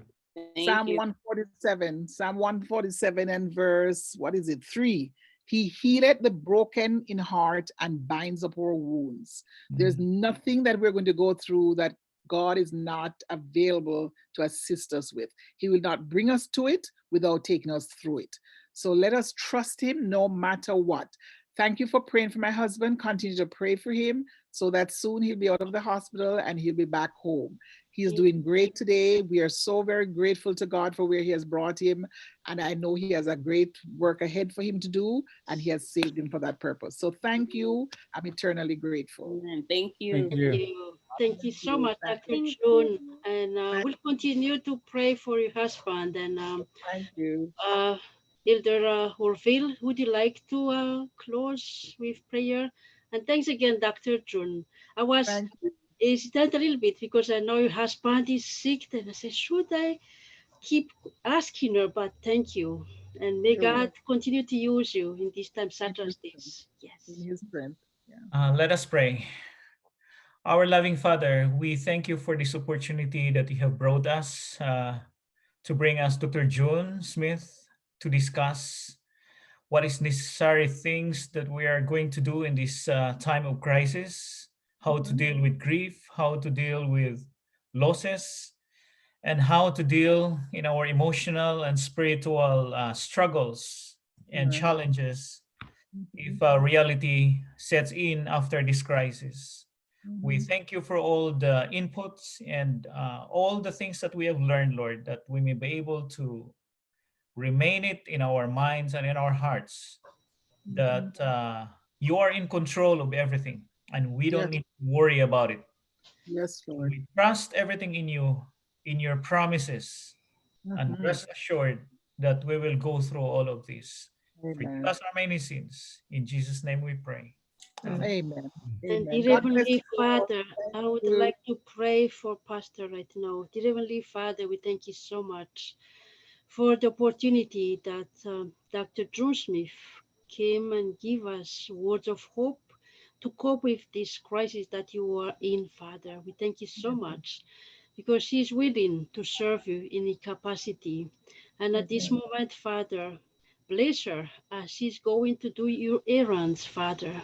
Psalm 147, and verse, 3. He healeth the broken in heart and binds up our wounds. There's nothing that we're going to go through that God is not available to assist us with. He will not bring us to it without taking us through it. So let us trust him no matter what. Thank you for praying for my husband. Continue to pray for him so that soon he'll be out of the hospital and he'll be back home. He's doing great today. We are so very grateful to God for where he has brought him. And I know he has a great work ahead for him to do, and he has saved him for that purpose. So thank you. I'm eternally grateful. Amen. Thank you. Thank you. Thank you so much, Dr. June. And we'll continue to pray for your husband. And Thank you. Elder Orville, would you like to close with prayer? And thanks again, Dr. June. I was Thank you. hesitant a little bit because I know your husband is sick. And I said, should I keep asking her? But thank you. And may You're God continue to use you in this time such as this. Yes. in his strength. Yeah. Let us pray. Our loving Father, we thank you for this opportunity that you have brought us to bring us Dr. June Smith to discuss what is necessary things that we are going to do in this time of crisis, how to deal with grief, how to deal with losses, and how to deal in our emotional and spiritual struggles and challenges if reality sets in after this crisis. We thank you for all the inputs and all the things that we have learned, Lord, that we may be able to remain it in our minds and in our hearts, that you are in control of everything and we don't need to worry about it. Yes, Lord. We trust everything in you, in your promises, and rest assured that we will go through all of this. Forgive us our many sins. In Jesus' name we pray. Amen. And Amen. dear God bless Heavenly you all. Father, I Thank would you. like to pray for Pastor right now. Dear Heavenly Father, we thank you so much for the opportunity that Dr. June Smith came and give us words of hope to cope with this crisis that you are in, Father. We thank you so much because she's willing to serve you in the capacity. And at this moment, Father, bless her as she's going to do your errands, Father.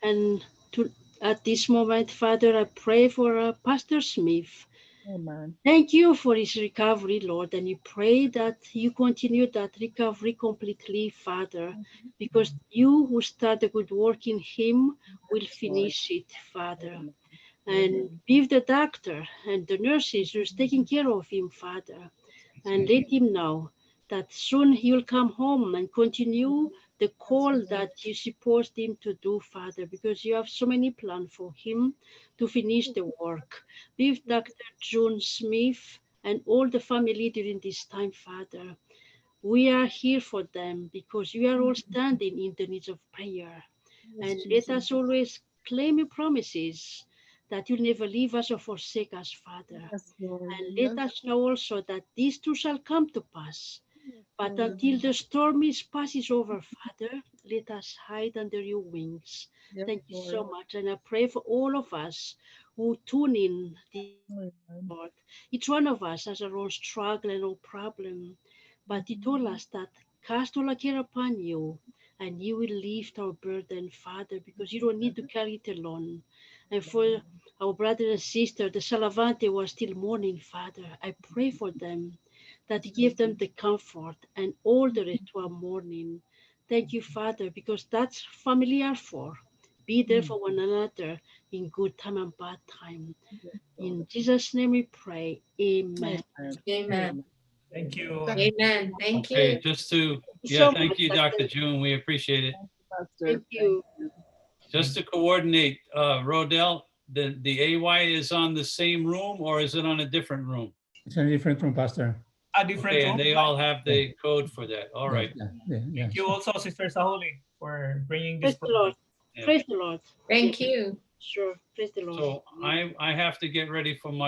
And to at this moment, Father, I pray for Pastor Smith. Amen. Thank you for his recovery, Lord, and you pray that you continue that recovery completely, Father, because you who start a good work in him will finish it, Father. And be with the doctor and the nurses who's taking care of him, Father, and let him know that soon he will come home and continue the call that you supposed him to do, Father, because you have so many plans for him to finish the work. Be with Dr. June Smith and all the family during this time, Father. We are here for them because we are all standing in the needs of prayer. And let us always claim your promises that you'll never leave us or forsake us, Father. Yes, Lord. And Yes, let us know also that these two shall come to pass. But Lord. until the storm passes over, Father, let us hide under your wings. Yes, Thank you Lord. so much. And I pray for all of us who tune in this, Amen. Lord. Each one of us has our own struggle and own problem. But you told us that cast all our care upon you, and you will lift our burden, Father, because you don't need to carry it alone. And for our brother and sister, the Salavante was still mourning, Father, I pray for them that you give them the comfort and all the rest who are mourning. Thank you, Father, because that's family are for. Be there for one another in good time and bad time. In Jesus' name we pray. Amen. Amen. Amen. Thank you. Amen. Thank Okay, you. just to, Thank you yeah, so thank much, you, Dr. Dr. June. We appreciate it. Pastor. Thank you. Just to coordinate, Rodell, the AY is on the same room or is it on a different room? It's a different from Pastor. A different Okay, room. and they all have the code for that. All Yes, right. yeah. Thank you also, Sister Sahuli, for bringing this Praise the Lord. program. Yeah. Praise the Lord. Thank you. Sure. Praise the Lord. So I have to get ready for my